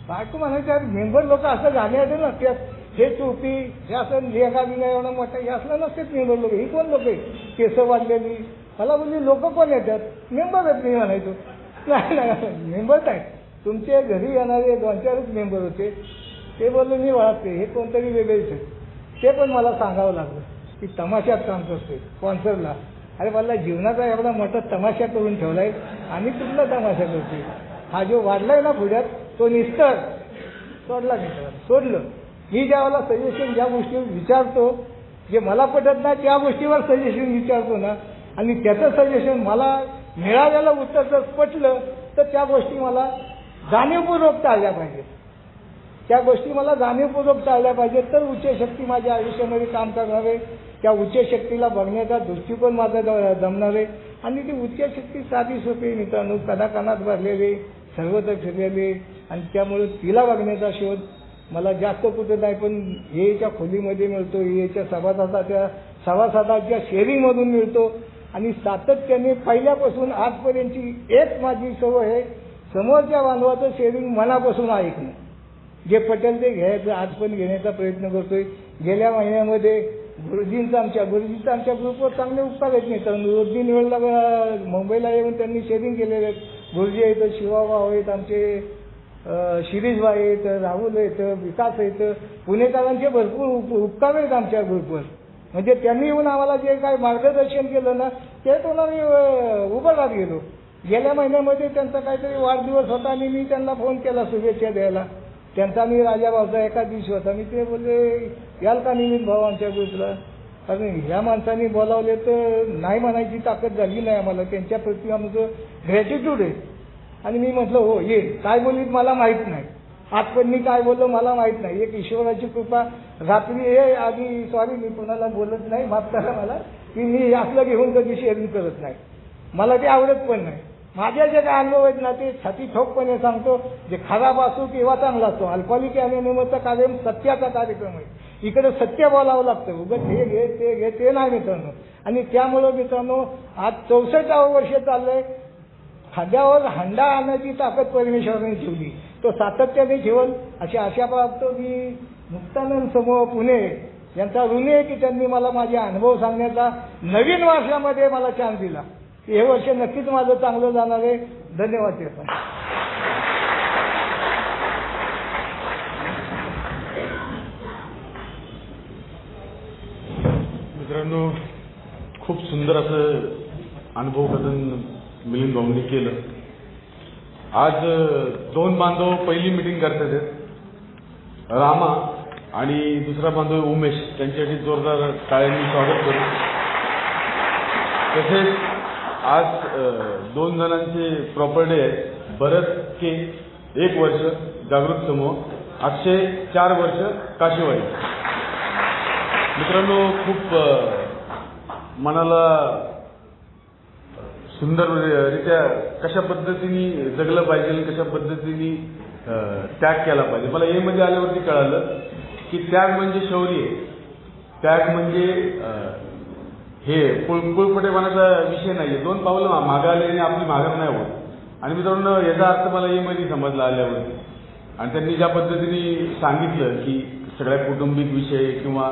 बायको म्हणायचं मेंबर लोक असं गाणे येते ना त्यात हे टोपी हे असं लेखा बिना एवढा मोठा हे असलं नसतेच मेंबर लोक. ही कोण लोक आहे केस वाढलेली. मला बोलली लोक कोण येतात, मेंबर आहेत. मी म्हणायचो नाही मेंबर नाही, तुमचे घरी येणारे 2-4च मेंबर होते. ते बोलले मी ओळखते, हे कोणतरी वेगळेच आहे. ते पण मला सांगावं लागलं की तमाशात काम करतोय स्पॉन्सरला. अरे मला जीवनाचा एवढा मोठा तमाशा करून ठेवलाय आणि कुठला तमाशा करतोय. हा जो वाढलाय ना पुढ्यात तो निस्तर सोडला सोडलं. मी ज्यावेळेला सजेशन ज्या गोष्टीवर विचारतो जे मला पटत नाही त्या गोष्टीवर सजेशन विचारतो ना आणि त्याचं सजेशन मला मिळालेलं उत्तर जर पटलं तर त्या गोष्टी मला जाणीवपूर्वक टाळल्या पाहिजेत. त्या गोष्टी मला जाणीवपूर्वक टाळल्या पाहिजेत तर उच्च शक्ती माझ्या आयुष्यामध्ये काम करणार आहे. त्या उच्च शक्तीला बघण्याचा दृष्टिकोन माझा जमणार आहे. आणि ती उच्च शक्ती साधी सोपी मित्रांनो कणाकणात भरलेली सर्वत्र फिरलेली आणि त्यामुळे तिला बघण्याचा शोध मला जास्त कुठं नाही पण येच्या खोलीमध्ये मिळतो, येच्या सभासदाच्या शेअरिंगमधून मिळतो. आणि सातत्याने पहिल्यापासून आजपर्यंतची एक माझी सवय आहे समोरच्या बांधवाचं शेअरिंग मनापासून ऐकणं. जे पटेल ते घ्यायचं आज पण घेण्याचा प्रयत्न करतोय. गेल्या महिन्यामध्ये गुरुजींचा आमच्या ग्रुपवर चांगले उपकार आहेत नाही तर 2-3 वेळेला मुंबईला येऊन त्यांनी शेअरिंग केलेले आहेत. गुरुजी आहेत, शिवाभाऊ आहेत, आमचे शिरीषभाई आहेत, राहुल आहेत, विकास आहेत. पुणेकरांचे भरपूर उपकार आहेत आमच्या ग्रुपवर. म्हणजे त्यांनी येऊन आम्हाला जे काय मार्गदर्शन केलं ना ते तो मी उभं राहत गेलो. गेल्या महिन्यामध्ये त्यांचा काहीतरी वाढदिवस होता आणि मी त्यांना फोन केला शुभेच्छा द्यायला. त्यांचा मी राजाभाऊचा एका दिवशी होता. मी ते बोलले याल का निमित भाऊ आमच्या ग्रुपला. कारण ह्या माणसांनी बोलावले तर नाही म्हणायची ताकद झाली नाही आम्हाला. त्यांच्याप्रती आमचं ग्रॅटिट्यूड आहे. आणि मी म्हटलं हो ये काय बोललीत मला माहीत नाही, आज पण मी काय बोललो मला माहीत नाही. एक ईश्वराची कृपा रात्री ये आधी सॉरी मी कोणाला बोलत नाही माफ करा मला की मी असलं घेऊन कधी शेअरिंग करत नाही. मला ते आवडत पण नाही. माझे जे काय अनुभव आहेत ना ते छाती ठोकपणे सांगतो. जे खराब असो किंवा चांगला असतो, अल्कोहोलिक अनोनिमसचा कार्यक्रम सत्याचा कार्यक्रम आहे. इकडे सत्य बोलावं लागतं, उगाच हे घे ते घे ते नाही मित्रांनो. आणि त्यामुळं मित्रांनो आज 64वं वर्ष चाललंय. खांद्यावर हंडा आणण्याची ताकद परमेश्वराने ठेवली, तो सातत्याने ठेवल अशी आशा बाळगतो. मी मुक्तानंद समूह पुणे यांचा ऋणी आहे की त्यांनी मला माझे अनुभव सांगण्याचा नवीन वर्षामध्ये मला चान्स दिला. हे वर्ष नक्कीच माझं चांगलं जाणार आहे. धन्यवाद चेतन. मित्रांनो, खूप सुंदर असं अनुभव कथन मिलिंद भाऊंनी केलं. आज 2 बांधव पहिली मीटिंग करतात आहेत. रामा आणि दुसरा बांधव उमेश, त्यांच्यासाठी जोरदार टाळ्यांनी स्वागत करू. तसेच आज 2 जणांचे प्रॉपर डे आहेत. भरत के 1 वर्ष जागृत समूह, अक्षय 4 वर्ष काशीवाडी. मित्रांनो, खूप मनाला सुंदररित्या कशा पद्धतीने जगलं पाहिजे, कशा पद्धतीने त्याग केला पाहिजे. मला हे मध्ये आल्यावरती कळालं की त्याग म्हणजे शौर्य, त्याग म्हणजे हे कुळपटेपणाचा विषय नाही. 2 पावलं मागं आले आणि आपली माघार नाही होत. आणि मित्रांनो, याचा अर्थ मला हे मध्ये समजला आल्यावरती. आणि त्यांनी ज्या पद्धतीने सांगितलं की सगळ्या कौटुंबिक विषय किंवा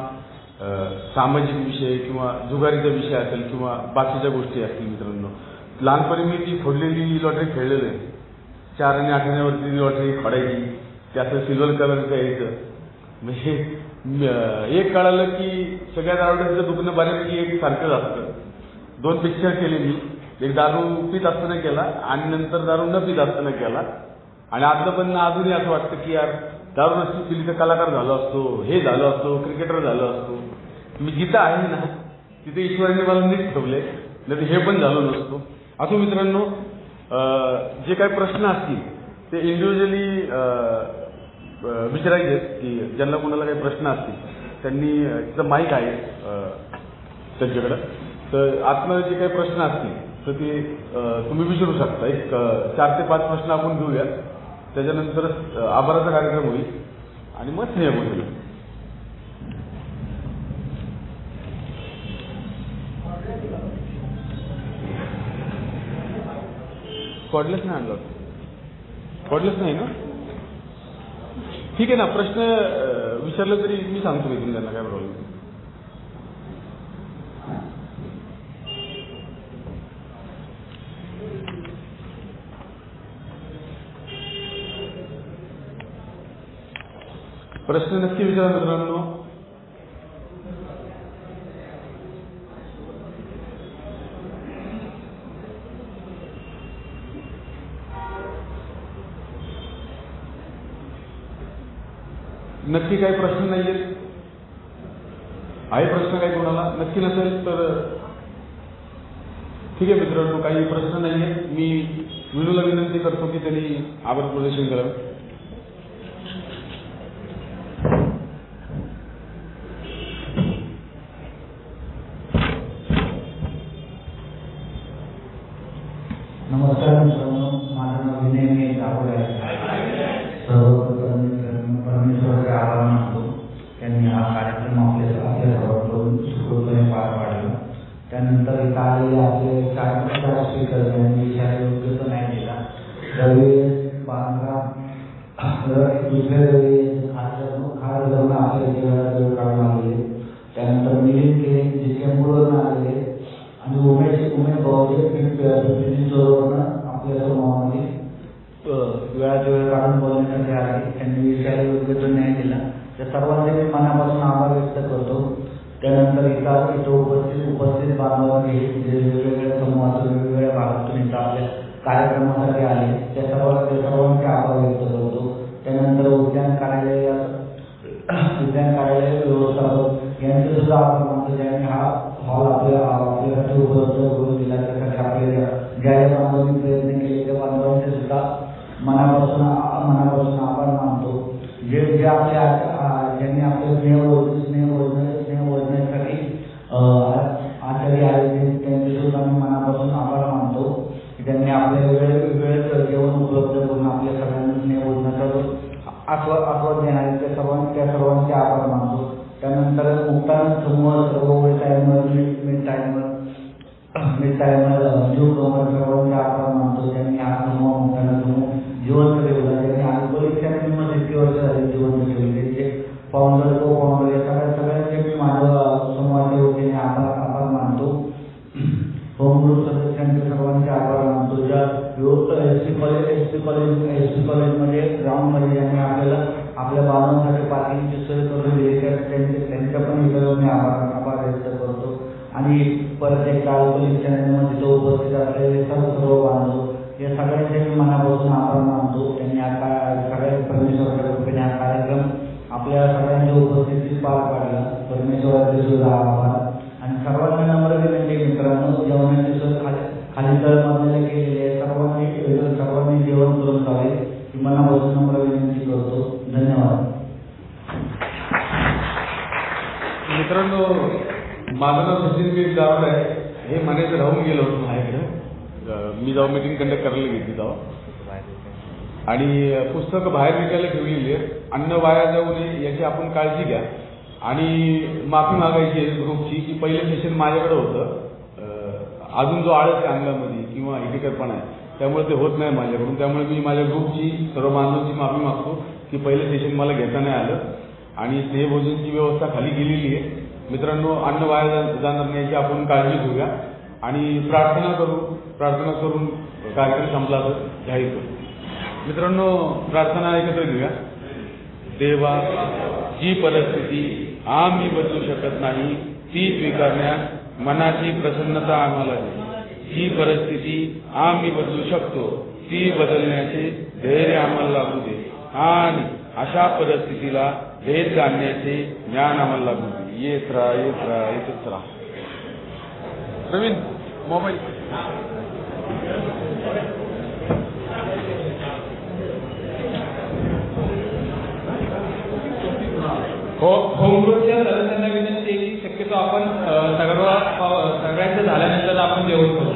सामाजिक विषय किंवा जुगारीचा विषय असेल किंवा बाकीच्या गोष्टी असतील. मित्रांनो, लहानपणी मी ती फोडलेली लॉटरी खेळलेली आहे. 4 आणि 8 आण्यावरती लॉटरी फोडायची, त्याचं सिल्वर कलरचं यायचं. म्हणजे एक कळालं की सगळ्यात आवडीचं दुखणं बऱ्यापैकी एक सारखंच असतं. 2 पिक्चर केले मी, एक दारू पित असताना केला आणि नंतर दारू न पित असताना केला. आणि आतलं पण अजूनही असं वाटतं की यार दारू नसती पिली तर कलाकार झालो असतो, हे झालो असतो, क्रिकेटर झालो असतो. मी जिथं आहे ना तिथे ईश्वराने मला नीट ठेवले, नाही हे पण झालो नसतो. असो मित्रांनो, जे काही प्रश्न असतील ते इंडिव्हिज्युअली विचारायचे की ज्यांना कोणाला काही प्रश्न असतील त्यांनी, तिथं माईक आहे त्यांच्याकडं, तर आतमध्ये जे काही प्रश्न असतील तर ते तुम्ही विचारू शकता. एक 4 ते 5 प्रश्न आपण घेऊया, त्याच्यानंतरच आभाराचा कार्यक्रम होईल आणि मग स्नेह बोलू. कॉर्डलेस नाही आणलं, कॉर्डलेस नाही ना, ठीक आहे ना. प्रश्न विचारलं तरी मी सांगतो मी त्यांना, काय प्रॉब्लेम. प्रश्न नक्की विचारा मित्रांनो. नक्की काही प्रश्न नाहीये? आहे प्रश्न काही कोणाला? नक्की नसेल तर ठीक आहे मित्रांनो, काही प्रश्न नाहीये. मी विनूला विनंती करतो की त्यांनी आभार प्रदर्शन करावं. नमस्कार मित्रांनो, माझं नाव विनय मी राहुल आहे. सर्वप्रथम परमेश्वराचे आभार मानतो, त्यांनी हा कार्यक्रम आपल्याजवळ करून सुखरूपपणे पार पाडला. त्यानंतर इथं आलेले आपले कार्यक्रम स्पीकर यांनी विषयायोग्य तो नाही दिला. रवी बांद्रा दुसऱ्या रवी हा लग्न आपल्या जीवनात काढून आलेले. त्यानंतर मिलिंद के जे चेंबूरवरून आलेले आणि उमेश भाऊचे आपल्या समूहामध्ये वेळाच्या वेळ काढून बोलण्यासाठी आले. त्यांनी विषयाला योग्य तो न्याय दिला, त्या सर्वांचे मी मनापासून आभार व्यक्त करतो. त्यानंतर इथं उपस्थित बांधवांनी जे वेगवेगळ्या समूहातून वेगवेगळ्या भागातून इथं आपल्या कार्यक्रमासाठी आले त्या सर्वांचे आभार व्यक्त करतो. त्यानंतर उद्यान कार्यालय व्यवस्थापक यांचे सुद्धा आभार मानतो, ज्यांनी हा हॉल आपल्यासाठी उपलब्ध करून दिला. त्यासाठी आपल्याला ज्या बांधवांनी प्रयत्न केले त्या बांधवांचे सुद्धा मनापासून आभार मानतो. जे आपल्या ज्यांनी आपल्या स्नेह ओढण्यासाठी आचार्य आले त्यांचे सुद्धा मी मनापासून आभार मानतो. त्यांनी आपल्या वेळेत जेवण उपलब्ध करून आपल्या सगळ्यांना स्नेहभोजनाचा आस्वाद देणारे त्या सर्वांचे आभार मानतो. त्यानंतर मुक्तानंद समूह सर्व टाईमवर मिड टाईमवर जीव डोंगर सर्वांचे आभार मानतो. त्यांनी हा समूह मुक्तानंद समूह जिवंत ठेवला. त्यांनी अल्कोहोलिक चॅनलमध्ये इतकी वर्ष झाली जिवंत ठेवले. त्यांचे फाउंडर को फाउंडर या सगळ्यांचे मी माझ्या समूहाच्या वतीने आभार मानतो. होम ग्रुप सदस्यांचे सर्वांचे आभार मानतो. ज्या एस पी कॉलेजमध्ये ग्राउंडमध्ये ज्यांनी आपल्याला आपल्या बाळांसाठी पार्किंगची सोय करून दिली त्यांच्या पण इतर मी आभार व्यक्त करतो. आणि परत एक अल्कोहोलिक चॅनलमध्ये जो उपस्थित असलेले सर्व बांधव या सगळ्यांचे मी मनापासून आभार मानतो. त्यांनी आता सगळ्या परमेश्वराच्या कृपेने हा कार्यक्रम आपल्या सगळ्यांच्या उपस्थितीत पार पाडला. परमेश्वराचे सुद्धा आभार. आणि सर्वांना नम्र विनंती मित्रांनो, जेवणाची सोय खाली तळमजल्याला केलेली आहे. सर्वांनी जेवण करून जावे ही मनापासून नम्र विनंती करतो. धन्यवाद. मित्रांनो, माझं नाव सचिन मी गावड आहे. हे म्हणायचं राहून गेलं होतं माझ्याकडे. मी जेव्हा मीटिंग कंडक्ट करायला घेतली तेव्हा, आणि पुस्तकं बाहेर विकायला ठेवलेली आहे. अन्न वाया जाऊ नये याची आपण काळजी घ्या. आणि माफी मागायची आहे ग्रुपची की पहिलं सेशन माझ्याकडे होतं. अजून जो आळस आहे अंगामध्ये किंवा एकेकरपणा आहे त्यामुळे ते होत नाही माझ्याकडून. त्यामुळे मी माझ्या ग्रुपची सर्व बांधवांची माफी मागतो की पहिलं सेशन मला घेता नाही आलं. आणि स्नेहभोजनची व्यवस्था खाली केलेली आहे. मित्रांनो, अन्न वाया जाणार नाही याची आपण काळजी घेऊया आणि प्रार्थना करून कार्यक्रम संपला तर जाहीर करू. मित्रांनो, प्रार्थना एकत्र घेऊया. देवा, जी परिस्थिती आम्ही बदलू शकत नाही ती स्वीकारण्यास मनाची प्रसन्नता आम्हाला दे. जी परिस्थिती आम्ही बदलू शकतो ती बदलण्याचे धैर्य आम्हाला लागू दे. आणि अशा परिस्थितीला धैर्य आणण्याचे ज्ञान आम्हाला लागू दे. येत राहा. प्रवीण, मोबाईल. होम ग्रुपच्या सदस्यांना विनंती आहे की शक्यतो आपण सगळ्यांचं झाल्यानंतर आपण जेवण करू.